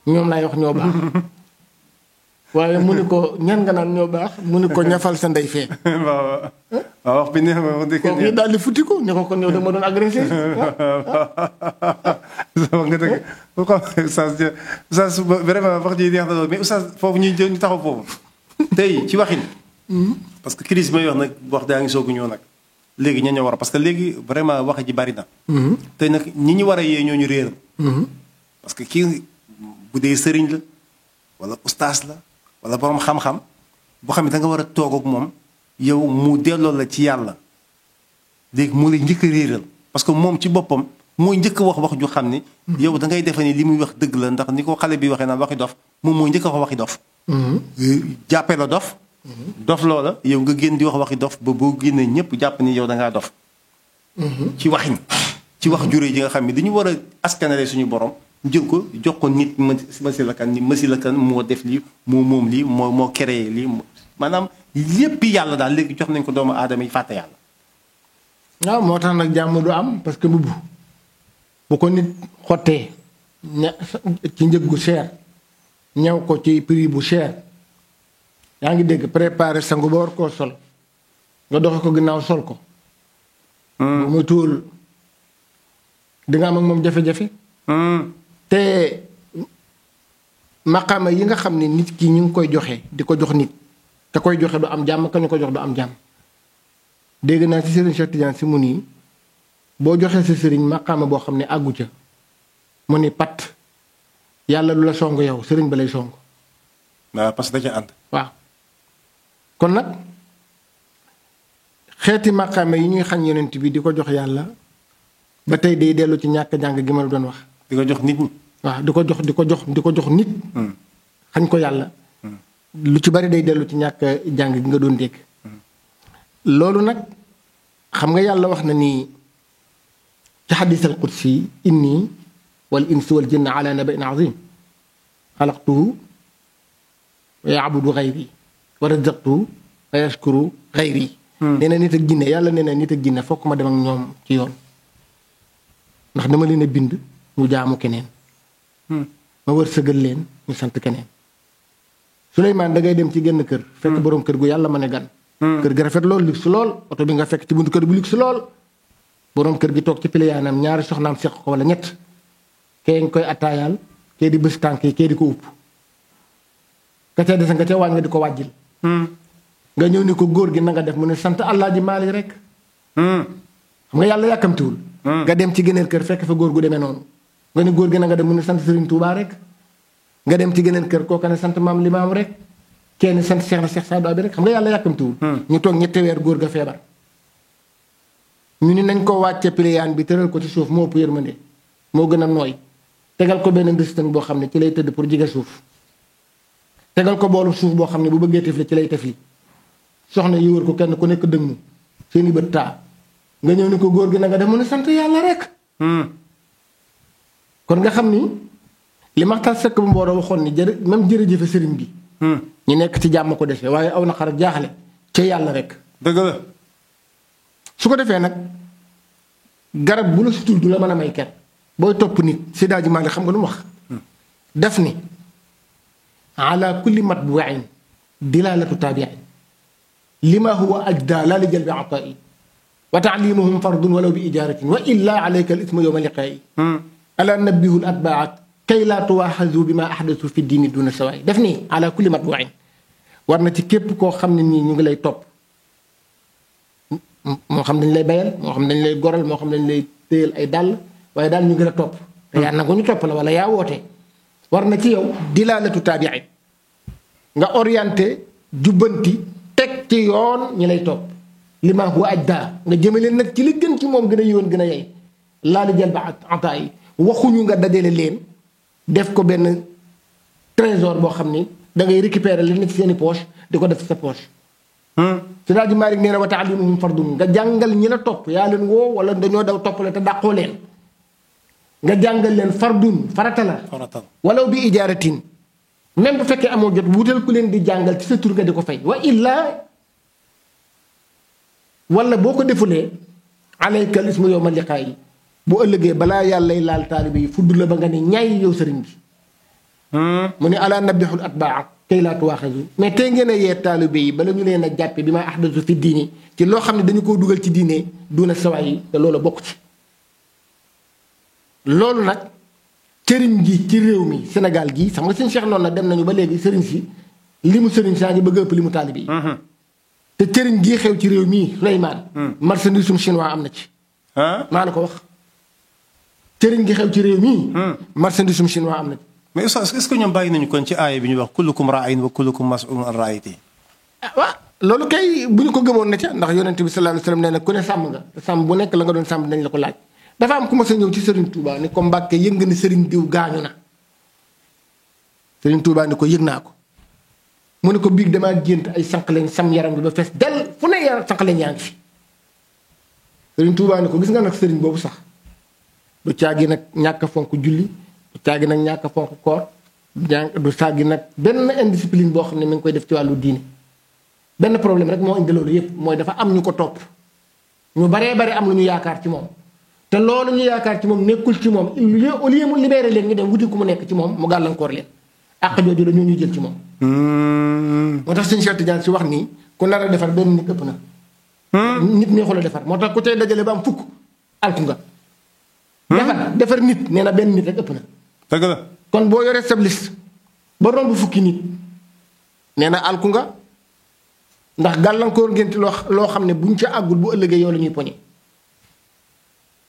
ñoom laay wax ñoo baax. waaye mu ni ko ñan nga naan ñoo baax mu ni ko ñafal sa ndey fee. waaw wax bi neex ma wax kooku yi daal di futti ko ne ko kon yow dama doon agressé. waaw nga dëgg bu ko oustaz vraiment wax ji neex na loolu mais oustaz foofu ñu taxaw foofu tey ci waxin. parce que crise may wax nag wax daa ngi soog ñëw nag léegi ña ñoo war parce que léegi vraiment wax ji bari na. tey nag ñi ñu war a yee ñoo ñu réeral. parce que kii bu dee sëriñ la wala oustaz la wala borom xam-xam boo xam ne da nga war a toog ak moom yow mu delloo la ci yàlla léegi mu lay njëkk a réeral parce que moom ci boppam mooy njëkk a wax ju xam ni. yow da ngay defe ni li muy wax dëgg la ndax ni ko xale bi waxee naan waxi dof moom mooy njëkk a wax waxi dof. jàppee la dof. dof loola yow nga génn di wax waxi dof ba boo génnee ñëpp jàpp ni yow da ngaa dof. ci waxin ci wax juré ji nga xam ne dañu war a askanale suñu borom jël ko jox ko nit masi la kan moo def lii moo moom lii moo créé lii maanaam lépp yàlla daal léegi jox nañ ko doomu aadama yi fàtte yàlla. waaw moo tax nag jàmm du am parce que bu ko nit xottee ci njëg gu cher ñëw ko ci prix bu cher. yaa ngi dégg préparé sangu ba war koo sol nga doxe ko ginnaaw sol ko. bu muy tuul di nga am ak moom jafe-jafe. te maqaama yi nga xam ne nit ki ñu ngi koy joxe di ko jox nit te koy joxe du am jàmm ka ñu ko jox du am jàmm. dégg naa ci Serigne Cheikh Tidiane si mu nii boo joxee sa sëriñ maqaama boo xam ne àggu ca mu ni pat yàlla lu la song yow sëriñ ba lay song. waaw parce que da ca ànd. waaw kon nag xeeti maqaama yi ñuy xañ yonent bi di ko jox yàlla ba tey day dellu ci ñàkk jàng gi ma la doon wax. di ko jox nit ñi. waaw di ko jox nit. xañ ko yàlla. lu ci bari day dellu ci ñàkk jàng gi nga doon dégg. loolu nag xam nga yàlla wax na ni ci xadis al qudsi inni wal insi wal jinna ala naba'in azim xalaqtuhu wa ya'budu ghayri wa razaqtuhu wa yashkuru ghayri. nee na nit ak jinne yàlla nee na nit ak jinne fokk ma dem ak ñoom ci yoon ndax dama leen a bind ñu jaamu keneen. ma wërsëgal leen ñu sant keneen. Souleymane da ngay dem ci genn kër. fekk borom kër gu yàlla ma ne gan. kër gi rafet lool luxe lool oto bi nga fekk ci buntu kër bu luxe lool. borom kër gi toog ci piliyaanam ñaari soxnaam seq ko wala ñett. kee nga koy attaayaal kee di bës tànk yi kee di ko upp. ka ca des nga ca waañ nga di ko wàjjil. nga ñëw ni ko góor gi na nga def mu ne sant Alaaji Maalik rek. xam nga yàlla yàkkamtiwul. nga dem ci geneen kër fekk fa góor gu demee noonu. nga ni góor gi na nga def mu ne sant Serigne Touba rek. nga dem ci geneen kër kooka ne sant maam Limaam rek. kenn sant Cheikh na Cheikh Saadu bi rek xam nga yàlla yàkkamtiwul. ñu toog ñetti weer góor ga feebar. ñu ni nañ ko wàcce piliyaan bi tëral ko ci suuf moo ëpp yërmande moo gën a nooy. tegal ko benn ndëstan boo xam ne ci lay tëdd pour jige suuf. tegal ko boolu suuf boo xam ne bu bëggee tefli ci lay tefli. soxna yi wër ko kenn ku nekk dëgmu seeni bët taa. nga ñëw ni ko góor gi na nga def mu ne sant yàlla rek. kon nga xam ni li Maxtaar Sekk bu Mbooro waxoon ni même jërëjëfe sëriñ bi. ñu nekk ci jàmm ko defee waaye aw naqar ak jaaxle ca yàlla rek. dëgg la. su ko defee nag garab bu la sutul du la mën a may ker booy topp nit Seydi Hadji Malick xam nga lu mu wax. def ni ala kulli matbu'in dilalatu tabi'in lima huwa ajda la li jalbi ata'i wa ta'limuhum fardun walaw bi ijaratin wa illa alayka al ismu yawma liqa'i ala nabbihu al atba'a kay laa tuwaaxazu bi ma ahdathu fi diini duna sawaay def nii ala kulli matbu'in war na ci képp koo xam ne nii ñu ngi lay topp moo xam dañ lay bayal moo xam dañ lay goral moo xam dañ lay téyal ay dàll waaye daal ñu ngi la topp te yaa nangu ñu topp la wala yaa woote war na ci yow dilaalatu taabi'in nga orienté jubbanti teg ci yoon ñi lay topp li ma huwa ajda nga jëmale nag ci li gën ci moom gën a yëwan gën a yey laa li jël ba ata yi waxuñu nga dajale leen def ko benn trésor boo xam ni da ngay récupérer li nekk seeni poche di ko def sa poche. Seydi Hadji Malick nee na wa ta'limuhum fardun nga jàngal ñi la topp yaa leen woo wala dañoo daw toppale te dàqoo leen. nga jàngal leen fardun farata la. walaw bi ijaaratin même bu fekkee amoo jot wutal ku leen di jàngal ci sa tur nga di ko fay wa illa wala boo ko defulee alayka al ismu yawma liqaa'i bu ëllëgee balaa yàlla laal taalibe yi fudd la ba nga ne ñaay yow sëriñ bi. mu ne ala nabihul atbaa kay laa tuwaaxazu mais tey ngeen a yee taalibe yi bala ñu leen a jàppe bi ma ahdathu fi diini ci loo xam ne dañu koo dugal ci diine duna sawaay yi te loolu bokk ci. loolu nag sëriñ gi ci réew mi Sénégal gii xam nga sëñ Cheikh noonu nag dem nañu ba léegi sëriñ si li mu sëriñ saa ngi bëgg a ëpp li mu taalibe yi. te sëriñ gii xew ci réew mii Souleymane. marchandise chinois am na ci. maa la ko wax. sëriñ gi xew ci réew mii. marchandise chinois am na ci. mais oustaz est-ce que ñoom bàyyi nañu kon ci aaya bi ñu wax kullukum raa'in wa kullukum mas'ulun an ra'iyyatihi. waaw loolu kay bu ñu ko gëmoon na ca ndax yonent bi sallallahu alayhi wasallam nee na ku ne sàmm nga sàmm bu nekk la nga doon sàmm dañ la ko laaj. dafa am ku ma sa ñëw ci Serigne Touba ni ko Mbàkke yëg nga ni Serigne diw gaañu na. Serigne Touba ni ko yëg naa ko. mu ne ko biig damaa gént ay sànq leen sam yaram bi ba fees del fu ne yaram sànq leen yaa ngi fi. Serigne Touba ni ko gis nga nag Serigne boobu sax du caagi nag ñàkk a fonk julli du caagi nag ñàkk a fonk koor du caagi nag benn indiscipline boo xam ne mi ngi koy def ci wàllu diine. benn problème rek moo indi loolu yëpp mooy dafa am ñu ko topp ñu baree bare am lu ñu yaakaar ci moom. te loolu ñu yaakaar ci moom nekkul ci moom au lieu mu libéré leen ñu dem wuti ku mu nekk ci moom mu gàllankoor leen àq jooju la ñu jël ci moom. moo tax sëñ Cheikh Tidiane si wax nii ku nar a defar benn nit ëpp na. nit neexul a defar moo tax ku tey dajale ba am fukk alku nga. defar nit nee na benn nit rek ëpp na. dëgg la kon boo yoree sa liste ba romb fukki nit nee na alku nga ndax gàllankoor ngeen ci loo xam ne buñ ca àggul bu ëllëgee yow la ñuy poñe.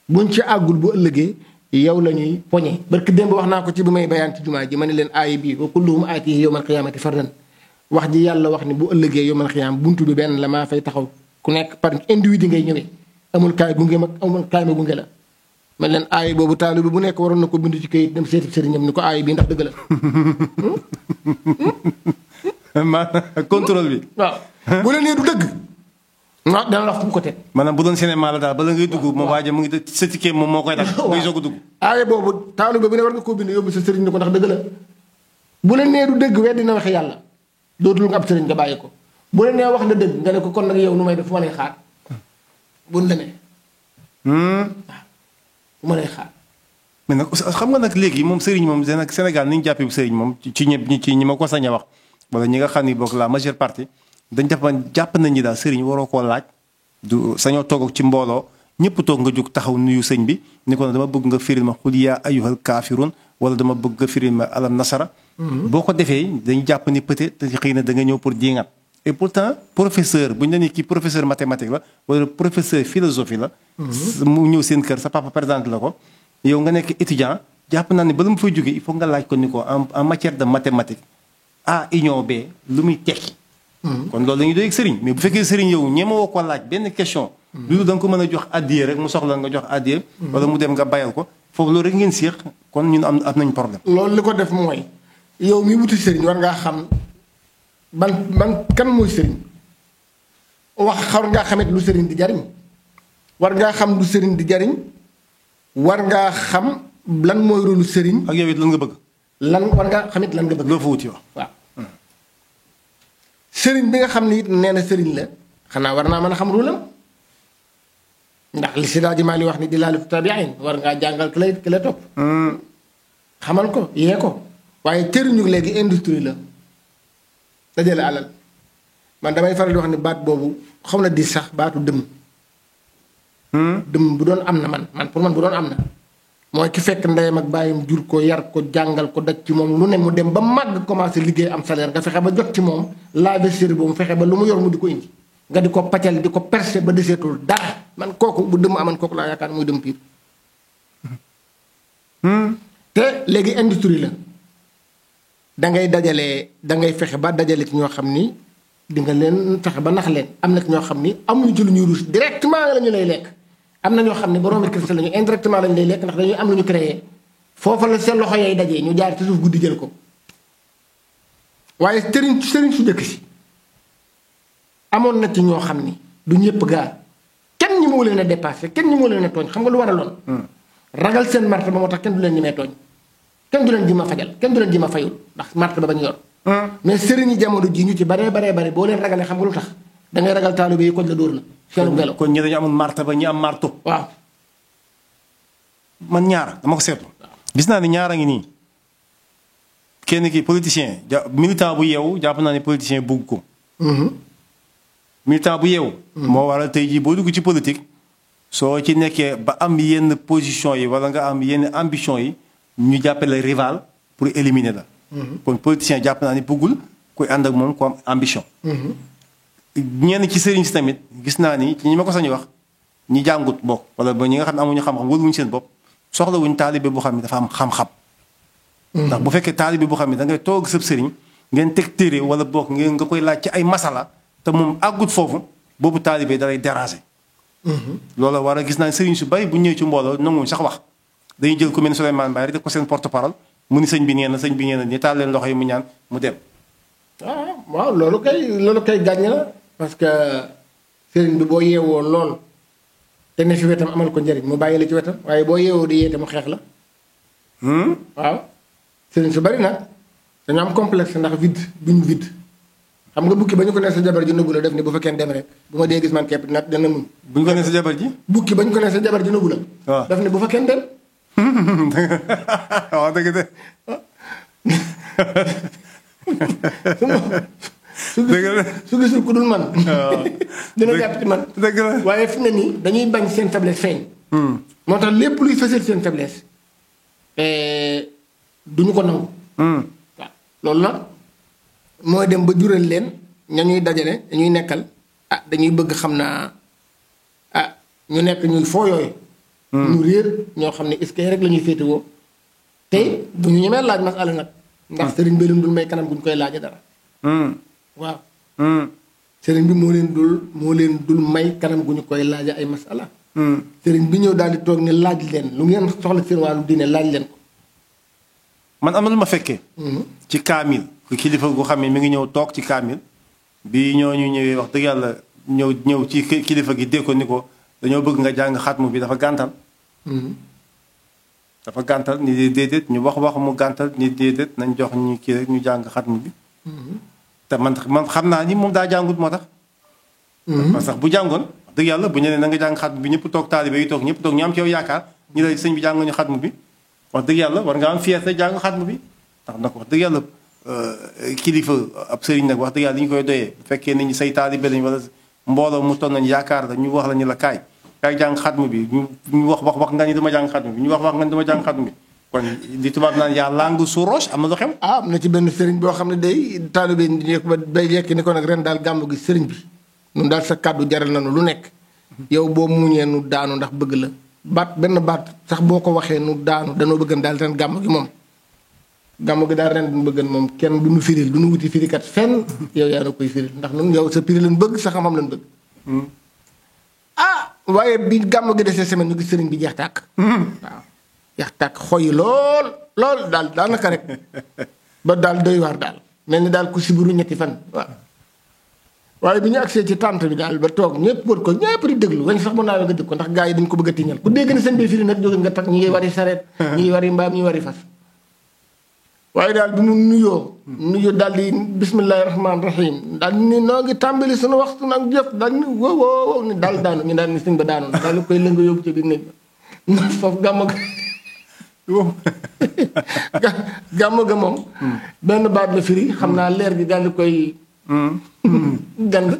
buñ ci àggul bu ëllëgee yow la ñuy poñe barke démb wax naa ko ci bu may bayaan ci jumaa ji ma ne leen aaya bii wa kulluhum aatihi yawmal qiyaamati fardan wax ji yàlla wax ni bu ëllëgee yawmal qiyaam buntu bi benn la maa fay taxaw ku nekk par individu ngay ñëwee amul kaay gunge mag amul kaay ma gunge la. ma leen aaya boobu taalibe bu nekk waroon na ko bind ci kayit dem seeti sëriñam ni ko aaya bii ndax dëgg la. maanaam contrôle bi. waaw bu la nee du dëgg non dana la fu mu ko teg. maanaam bu doon cinéma la daal bala ngay dugg moom waaja mu ngi sa ticket moom moo koy dagg. ngay soog a dugg. aaye boobu taalibe bu ne war nga koo bind yóbbu sa sëriñ ni ko ndax dëgg la bu la nee du dëgg weddi na waxe yàlla dootul nga ab sëriñ nga bàyyi ko bu la nee wax na dëgg nga ne ko kon nag yow nu may def fu ma lay xaar buñ la nee. waaw fu ma lay xaar. mais nag xam nga nag léegi moom sëriñ moom Sénégal ni ñu jàppee sëriñ moom ci ñi ma ko sañ a wax wala ñi nga xam ni bokk la majeure partie dañ jàpp nañ ni daal sëriñ waroo koo laaj du sañoo toog ci mbooloo ñëpp toog nga jóg taxaw nuyu sëñ bi ni ko dama bëgg nga firil ma xul yaa ayyuhal kaafiruun wala dama bëgg nga firil ma alam nasara. boo ko defee dañu jàpp ni peut-être xëy na da nga ñëw pour diingat. et pourtant professeur bu ñu la nee kii professeur mathématique la wala professeur philosophie la. mu ñëw seen kër sa papa présenté la ko. yow nga nekk étudiant jàpp naa ne bala mu fay jógee il faut nga laaj ko ni ko en matière de mathématique A union B lu muy tekki. kon loolu la ñuy doy ak sëriñ mais bu fekkee sëriñ yow ñemewoo ko laaj benn question. loolu da nga ko mën a jox addiya rek mu soxla nga jox addiya. wala mu dem nga bayal ko foofu loolu rek ngeen séex kon ñun am nañ problème. loolu li ko def mooy yow mi wuti sëriñ war ngaa xam ban kan mooy sëriñ wax xar ngaa xamit lu sëriñ di jariñ war ngaa xam lu sëriñ di jariñ. war ngaa xam lan mooy rôlu sëriñ. ak yow it lan nga bëgg. war ngaa xamit lan nga bëgg. loo fa wuti waaw. sëriñ bi nga xam ni it nee na sëriñ la xanaa war naa mën a xam rôlam ndax li si daal di maa li wax ni di laalu tabiin war ngaa jàngal ki la topp. xamal ko yee ko waaye cëriñu léegi industrie la dajale alal man damay faral di wax ni baat boobu xam na di sax baatu dëm. dëm bu doon am na man pour man bu doon am na mooy ki fekk ndeyam ak bàyyam jur ko yar ko jàngal ko daj ci moom lu ne mu dem ba màgg commencé liggéey am salaire nga fexe ba jot ci moom laabe séri boobu mu fexe ba lu mu yor mu di ko indi nga di ko paccal di ko percé ba deseetul dara man kooku bu dëmm aman kooku laa yaakaar muy dëm piir te léegi industrie la dangay fexe ba dajale ci ñoo xam ni di nga leen fexe ba nax leen am na ci ñoo xam ni amuñu ci lu ñuy ruus directement la ñu lay lekk am na ñoo xam ne boroomi cristal lañu indirectement lañu lay lekk ndax dañuy am lu ñu créé foofa la seen loxo yay dajee ñu jaar ci suuf guddi jël ko waaye sëriñ su jëkk si amoon na ci ñoo xam ni du ñëpp gaa kenn ñi moo leen a dépassé kenn ñi moo leen a tooñ xam nga lu waraloon ragal seen martaba moo tax kenn du leen ñemee tooñ kenn du leen ji ma fajal kenn du leen ji ma fayul ndax martaba ba ñu yor mais sëriñ yi jamono ji ñu ci baree boo leen ragalee xam nga lu tax dangay ragal taalibe yi koj la dóor la seenu gelo kon ñi dañu amul martaba ñi am marto waaw man ñaar dama ko seetlu gis naa ni ñaara ngi nii kenn ki politicien militant bu yeewu jàpp naa ne politicien bugg ko militant bu yeewu moo waral tey jii boo dugg ci politique soo ci nekkee ba am yenn position yi wala nga am yenn ambition yi ñu jàppale rival pour éliminer la kon politicien jàpp naa ni buggul kuy ànd ak moom ku am ambition ñenn ci sëriñ si tamit gis naa ni ci ñi ma ko sañu wax ñi jàngut bokk wala ba ñi nga xam ne amuñu xam-xam wëluwuñu seen bopp soxlawuñ taalibe boo xam ne dafa am xam-xam ndax bu fekkee taalibe boo xam ne da ngay toog sëb sëriñ ngeen teg téere wala bokk ngeen nga koy laaj ci ay masala te moom àggut foofu boobu taalibe da lay déranger loola war a gis naa sëriñ su bari bu ñëwee ci mbooloo nanguñ sax wax dañuy jël ku mel ne Souleymane Baye rek def ko seen porte parole mu ni sëñ bi nee na ñi taal leen loxo yi mu ñaan mu dem waaw loolu kay gàññ la parce que sëriñ bi boo yeewoo lool te ne fi wetam amal ko njëriñ mu bàyyi la ci wetam waaye boo yeewoo di yeete mu xeex la waaw sëriñ su bari nag dañu am complexe ndax vide buñ vide xam nga bukki ba ñu ko ne sa jabar ji nëbbu la def ni bu fa kenn dem rek bu ma dee gis man kepp nag dana muñ bu ñu ko ne sa jabar ji bukki ba ñu ko ne sa jabar ji nëbbu la waaw daf ne bu fa kenn dem waaw dëgg de su gisul ku dul man dina jàpp ci man dëgg la waaye fi ne nii dañuy bañ seen faiblesse feeñ moo tax lépp luy fësal seen faiblesse duñu ko nangu waaw loolu nag mooy dem ba jural leen ña ñuy dajale dañuy nekkal dañuy bëgg xam naa ñu nekk ñuy foo yooyu ñu réer ñoo xam ne est-ce que rek la ñuy féetewoo te bu ñu ñemee laaj masala nag ndax sëriñ bi leen dul may kanam gu ñu koy laaja dara waaw sëriñ bi moo leen dul may kanam gu ñu koy laaja ay masala sëriñ bi ñëw daal di toog ne laaj leen lu ngeen soxla seen wàllu diine laaj leen ko man am na lu ma fekkee ci kaamil ku kilifa gu xam ne mi ngi ñëw toog ci kaamil bi ñooñu ñëwee wax dëgg yàlla ñëw ci kilifa gi dégg ko ni ko dañoo bëgg nga jàng xatmu bi dafa gàntal. dafa gàntal ni déedéet ñu wax mu gàntal ni déedéet nañ jox ñu kii rek ñu jàng xatmu bi. te man xam naa ni moom daa jàngut moo tax. parce que bu jàngoon dëgg yàlla bu ñu nee na nga jàng xatmu bi ñëpp toog taalibe yi toog ñëpp toog ñu am ci yow yaakaar ñu lay sëñ bi jànguñu xatmu bi wax dëgg yàlla war nga am fierté jàng xatmu bi ndax nag wax dëgg yàlla kilifa ab sëriñ nag wax dëgg yàlla li ñu koy doyee bu fekkee ni ñu say taalibe lañ wala mbooloo mu toll nañ yaakaar la ñu wax la ñu la kaay jàng xatmu bi ñu wax nga ni dama jàng xatmu bi ñu wax nga ni dama jàng xatmu bi kon li tubaab naan yaa langue su roche am na lu xew. am na ci benn sëriñ boo xam ne day taalibe yi ba bay yekki ni ko nag ren daal gàmmu gi sëriñ bi ñun daal sa kàddu jaral nañu lu nekk yow boo muñee nu daanu ndax bëgg la benn baat sax boo ko waxee nu daanu danoo bëggan daal ren gàmmu gi moom gàmmu gi daal ren duñu bëggan moom kenn du nu firil du nu wuti firikat fenn yow yaa na koy firil ndax nun yow sa piri lañ bëgg sa xam-xam lañ bëgg waaye bi gàmmu gi desee semaine ñu gis sëriñ bi jeex tàkk waaw jeex tàkk xoyi lool daal daanaka rek ba daal doy waar daal mel ni daal ku siburu ñetti fan waaw waaye bi ñu agsee ci tànt bi daal ba toog ñëpp wër ko ñëpp di déglu wañ sax mën naa nga dégg ko ndax gars yi dañ ko bëgg a tiñal ku dégg ne seen bi firi nag jóge nga tag ñi ngi wari sareet ñi ngi wari mbaam ñi wari fas waaye daal bi mu nuyoo daal di bismillahi rahmaani rahim daal ni noo ngi tàmbali suñu waxtu nag jëf daal ni wow ni daal daanu ñu daal ni sëñ ba daanu daal di koy lënga yóbbu ci biir néeg ba foofu gàmmu ga moom benn baat la firi xam naa leer gi daal di koy gand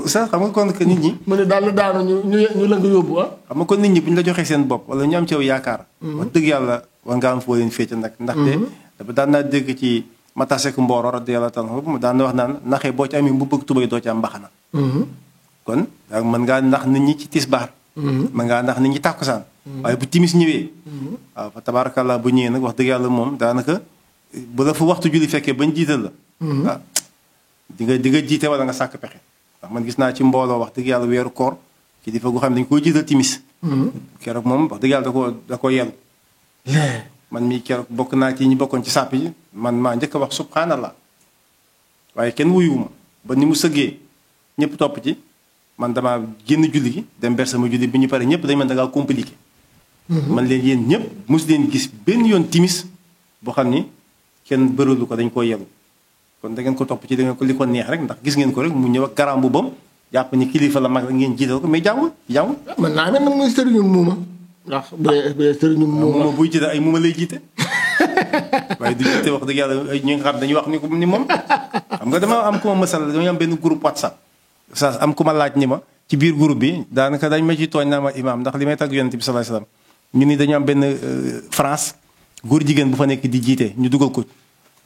sax xam nga kon que nit ñi mu ne daal la daanu ñu la nga yóbbu xam nga kon nit ñi bu ñu la joxee seen bopp wala ñu am ci yow yaakaar wax dëgg yàlla war nga am foo leen féete nag ndaxte dafa daan naa dégg ci Matasek Mboro radiyallahu ta'ala anhu daan na wax naan naxee boo ci amee mbubb ak tubéy doo ci am mbaxana kon mën ngaa nax nit ñi ci tisbaar mën ngaa nax nit ñi tàkkusaan waaye bu timis ñëwee waaw fa tabarakallah bu ñëwee nag wax dëgg yàlla moom daanaka bu la fu waxtu julli fekkee bañ jiital la di nga jiite wala nga sàkk pexe ndax man gis naa ci mbooloo wax dëgg yàlla weeru koor ci di fa gu xam ne dañu koy jiital timis keroog moom wax dëgg yàlla da ko yelu man mii keroog bokk naa ci ñi bokkoon ci sàpp yi man maa njëkk a wax subhanallah waaye kenn wuyuwuma ba ni mu sëggee ñëpp topp ci man damaa génn julli gi dem ber sama julli bi ñu pare ñëpp dañ man da ngaa compliqué man leen yéen ñëpp mos leen gis benn yoon timis boo xam ni kenn bëralu ko dañ koo yelu kon da ngeen ko topp ci da ngeen ko li ko neex rek ndax gis ngeen ko rek mu ñëw ak garaam bu bam jàpp ni kilifa la mag la ngeen jiital ko mais jàngul man naa mel nag muy sëriñu muuma ndax bu dee sëriñu muuma buy jiite ay muuma lay jiite waaye du jiite wax dëgg yàlla ay ñi nga xam dañuy wax ni moom xam nga dama am ku ma mësal dañu am benn groupe WhatsApp sa am ku ma laaj ni ma ci biir groupe bi daanaka dañ ma ci tooñ naa ma imaam ndax li may tagg yonent bi sallallahu alayhi wasallam ñu ni dañu am benn France góor jigéen bu fa nekk di jiite ñu dugal ko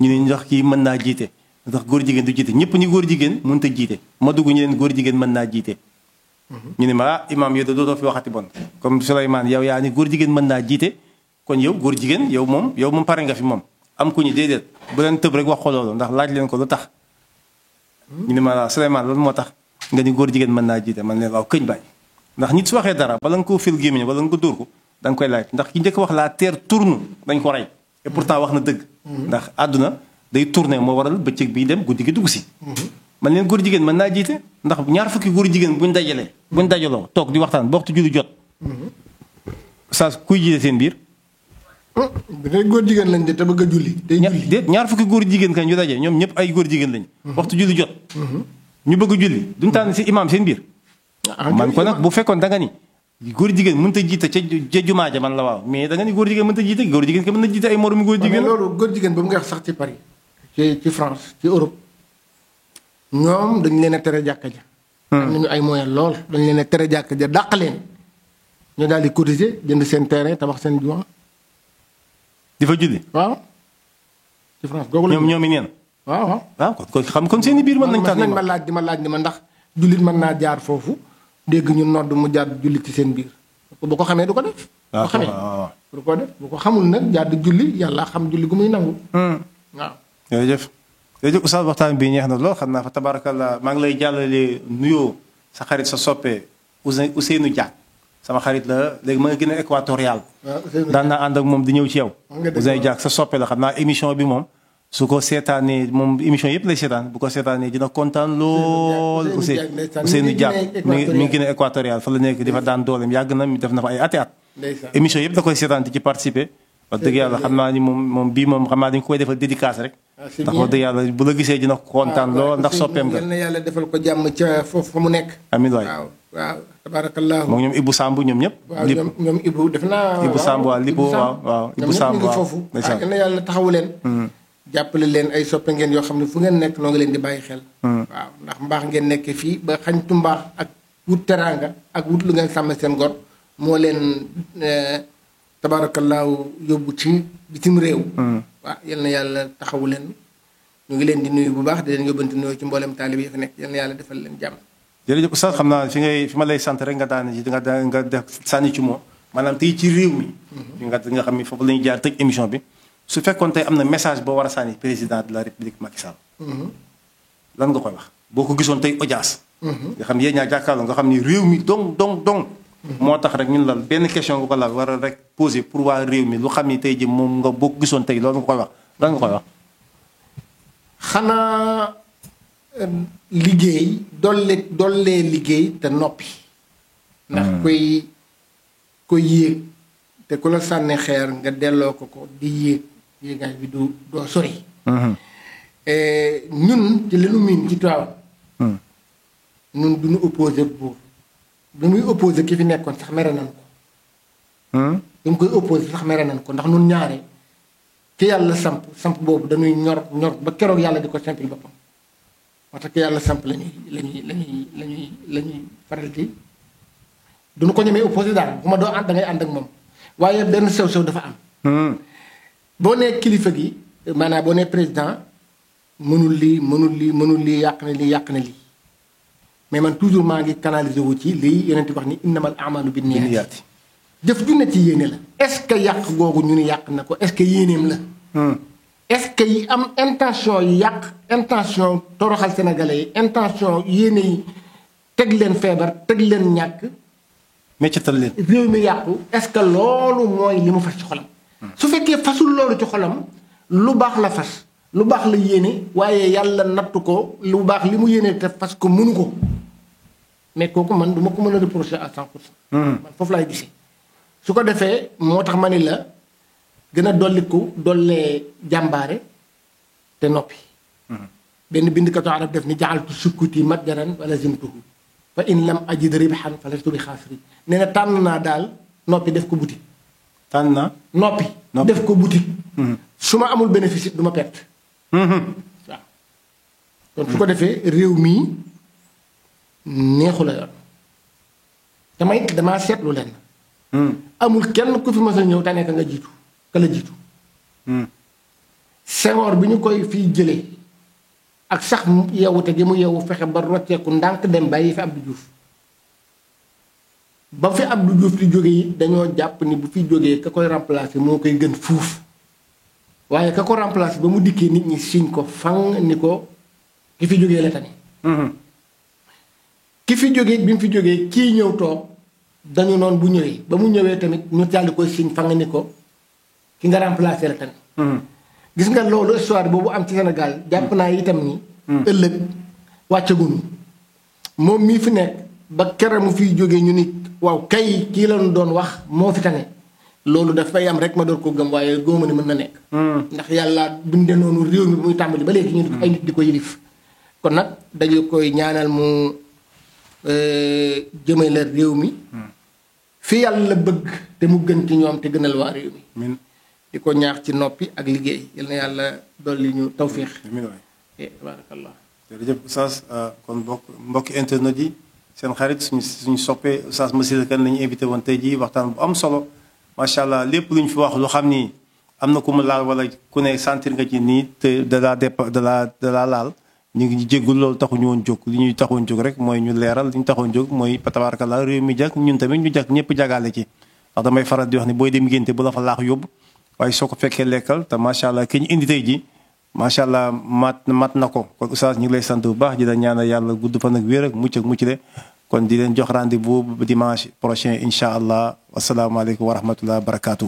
ñu ni ndax kii mën naa jiite ndax góor jigéen du jiite ñëpp ni góor jigéen mënut a jiite ma dugg ñu leen góor jigéen mën naa jiite ñu ne ma imaam yow da dootoo fi waxati bon comme Souleymane yow yaa ni góor jigéen mën naa jiite kon yow góor jigéen yow moom pare nga fi moom am ku ñu déedéet bu leen tëb rek wax ko loolu ndax laaj leen ko lu tax ñu ne ma waaw Souleymane loolu moo tax nga ni góor jigéen mën naa jiite man leen waaw këñ bañ ndax nit su waxee dara bala nga koo fil gémmiñ wala nga ko dóor ko da nga koy laaj ndax ki njëkk wax la terre tourne dañ ko rey et pourtant wax na dëgg ndax àdduna day tourner moo waral bëccëg bi dem guddi gi dugg si man leen góor jigéen mën naa jiite ndax ñaar fukki góor jigéen buñ dajaloo toog di waxtaan ba waxtu julli jot saa kuy jiite seen biir dangay góor jigéen lañ de te bëgg a julli déet ñaar fukki góor jigéen kañ ñu daje ñoom ñëpp ay góor jigéen lañ waxtu julli jot ñu bëgg a julli duñ tànn si imaam seen biir man ko nag bu fekkoon da nga ni góor jigéen mënut a jiite ca jumaa ja man la waaw mais da nga ni góor jigéen mënut a jiite góor jigéen ka mën na jiite ay moromu góor jigéen loolu góor jigéen ba mu nga wax sax ci Paris ci France ci Europe ñoom dañ leen a tere jàkka ja am nañu ay moyen lool dañ leen a tere jàkka ja dàq leen ñu daal di cotiser jënd seen terrain tabax seen jumaa di fa julli waaw ci France googu la ñoom i neen waaw kon xam kon seen i biir mën nañ tax nañ ma laaj ni ma ndax jullit mën naa jaar foofu dégg ñu nodd mu jaar julli ci seen biir bu ko xamee du ko def bu ko xamee du ko def bu ko xamul nag jaar di julli yàlla xam julli gu muy nangu waaw jërëjëf oustaz waxtaan bi neex na lool xam naa fa tabarakallah maa ngi lay jàllale nuyoo sa xarit sa soppe Ousseynou Diack sama xarit la léegi ma nga gën a équatorial daan naa ànd ak moom di ñëw ci yow Ousseynou Diack sa soppe la xam naa émission bi moom su ko seetaanee moom émission yëpp lay seetaan bu ko seetaanee dina kontaan lool. Ousseynou Diack mi ngi Guinée équatoriale fa la nekk di fa daan dooleem yàgg na mi def na fa ay ati at. émission yëpp da koy seetaan di ci participer. wax dëgg yàlla xam naa ni moom bii moom xam naa dañu koy defal dédicace rek. ndax wax dëgg yàlla bu la gisee dina kontaan lool ndax soppeem nga. yal na yàlla defal ko jàmm ca foofu fa mu nekk. amiin waay waaw tabarakallah. moom ñoom Ibou Samb ñoom ñëpp. waaw ñoom Ibou def naa. Ibou Samb waaw Lipo waaw Ibou Samb waaw foofu. yal na yàlla taxawu leen. jàppale leen ay soppe ngeen yoo xam ne fu ngeen nekk noo ngi leen di bàyyi xel. waaw ndax mbaax ngeen nekkee fii ba xañtu mbaax ak wut teraanga ak wut lu ngeen sàmm seen gor moo leen tabaarakallaahu yóbbu ci bitim réew. waaw yal na yàlla taxawu leen ñu ngi leen di nuyu bu baax di leen yóbbante nuyoo ci mboolem taalib yi fa nekk yal na yàlla defal leen jàmm. jërëjëf Oustaz xam naa fi ma lay sant rek nga daan nga def sànni ci moom maanaam tey ci réew mi. nga xam ni foofu la ñuy jaar tëj émission bi. su fekkoon tey am na message boo war a sànni président de la république Macky Sall. lan nga koy wax boo ko gisoon tey audience. nga xam yéen ñaa jàkkaarloo nga xam ni réew mi dong. moo tax rek ñun lal benn question nga ko laal war a rek poser pour waa réew mi lu xam ni tey ji moom nga boo ko gisoon tey loolu nga koy wax lan nga koy wax. xanaa liggéey dollee liggéey te noppi. ndax koy yéeg te ku la sànni xeer nga delloo ko di yéeg yéegaay bi doo sori. ñun ci li nu miin ci Tiwaawan. ñun du ñu opposé buur bi muy opposé ki fi nekkoon sax mere nañ ko. bi mu koy opposé sax mere nañ ko ndax ñun ñaare ki yàlla samp boobu dañuy ñor ba keroog yàlla di ko simpil boppam. moo tax ki yàlla samp lañuy faral di duñu ko ñemee opposé daal bu ma doo ànd da ngay ànd ak moom waaye benn sew dafa am. boo nee kilifa gi maanaam boo nee président mënul lii yàq na lii. mais man toujours maa ngi canalisé wu ci lii yeneen wax ni innamal a'maalu binniyaati jëf ju ne ci yéene la. est-ce que yàq googu ñu ni yàq na ko est-ce que yéeneem la. est-ce que yi am intention yi yàq intention toroxal sénégalais yi intention yéene yi teg leen feebar teg leen ñàkk. méccatal leen réew mi yàqu est-ce que loolu mooy li mu fas ci xolam. su fekkee fasul loolu ci xolam lu baax la fas lu baax la yéene waaye yàlla nattu ko lu baax li mu yéene te fas ko mënu ko. mais kooku man du ma ko mën a reprocher à 100%. man foofu laay gisee. su ko defee moo tax ma ni la gën a dollee jàmbaare te noppi. benn bindkatu arab def ni jaxaltu sukkuti matjaran wala zimtuhu fa in lam ajid ribhan fa lastu bi xaasiri nee na tànn naa daal noppi def ko boutique. tànn naa noppi def ko boutique. su ma amul bénéfice it du ma perte. waaw kon su ko defee réew mii. neexu la yoon damay damaa seetlu leen. amul kenn ku fi mës a ñëw te nekk nga jiitu ka la jiitu. Senghor bi ñu koy fii jëlee ak sax yeewute gi mu yeewu fexe ba rocceeku ndànk dem bàyyi fi Abdou Diouf ba fi Abdou Diouf di jóge yi dañoo jàpp ni bu fi jógee ka koy remplacer moo koy gën fuuf waaye ka ko remplacer ba mu dikkee nit ñi siñ ko fang ni ko ki fi jógee la tane. ki fi jógee bi mu fi jógee kii ñëw toog dañu noonu bu ñëwee ba mu ñëwee tamit ñu jàll koy siñ fa nga ni ko ki nga remplacé la tamit. gis nga loolu histoire boobu am ci Sénégal jàpp naa itam ni. ëllëg wàccaguñu moom mii fi nekk ba kere mu fiy jógee ñu ni waaw kay kii la doon wax moo fi tane loolu dafay am rek ma door ko gëm waaye góoma ni mën na nekk. ndax yàlla bindee noonu réew mi muy tàmbali ba léegi ñu ay nit di ko yilif kon nag dañu koy ñaanal mu. jëmale réew mi fi yàlla bëgg te mu gën ci ñoom te gënal waa réew mi di ko ñaax ci noppi ak liggéey yal na yàlla dolli ñu tawfiix tabarakallah jërëjëf Oustaz kon mbokki internet yi seen xarit suñu soppee Oustaz Massiré Kane la ñu invité woon tey jii waxtaan bu am solo macha allah lépp lu ñu fi wax lu xam ni am na ku mu laal wala ku ne sentir nga ci nii te da la laal ñu ngi jéggul loolu taxuñu woon jóg li ñuy taxoon jóg rek mooy ñu leeral li ñu taxoon jóg mooy tabarakallah réew mi jag ñun tamit ñu jag ñëpp jagaale ci ndax damay faral di wax ni booy dem ngénte bu la fa laax yóbbu waaye soo ko fekkee lekkal te macha allah ki ñu indi tey ji macha allah mat na ko kon Oustaz ñu ngi lay sant bu baax di la ñaanal yàlla gudd fan ak wér ak mucc le kon di leen jox rendez-vous dimanche prochain incha allah wasalaamaaleykum wa rahmatullah barakaatu.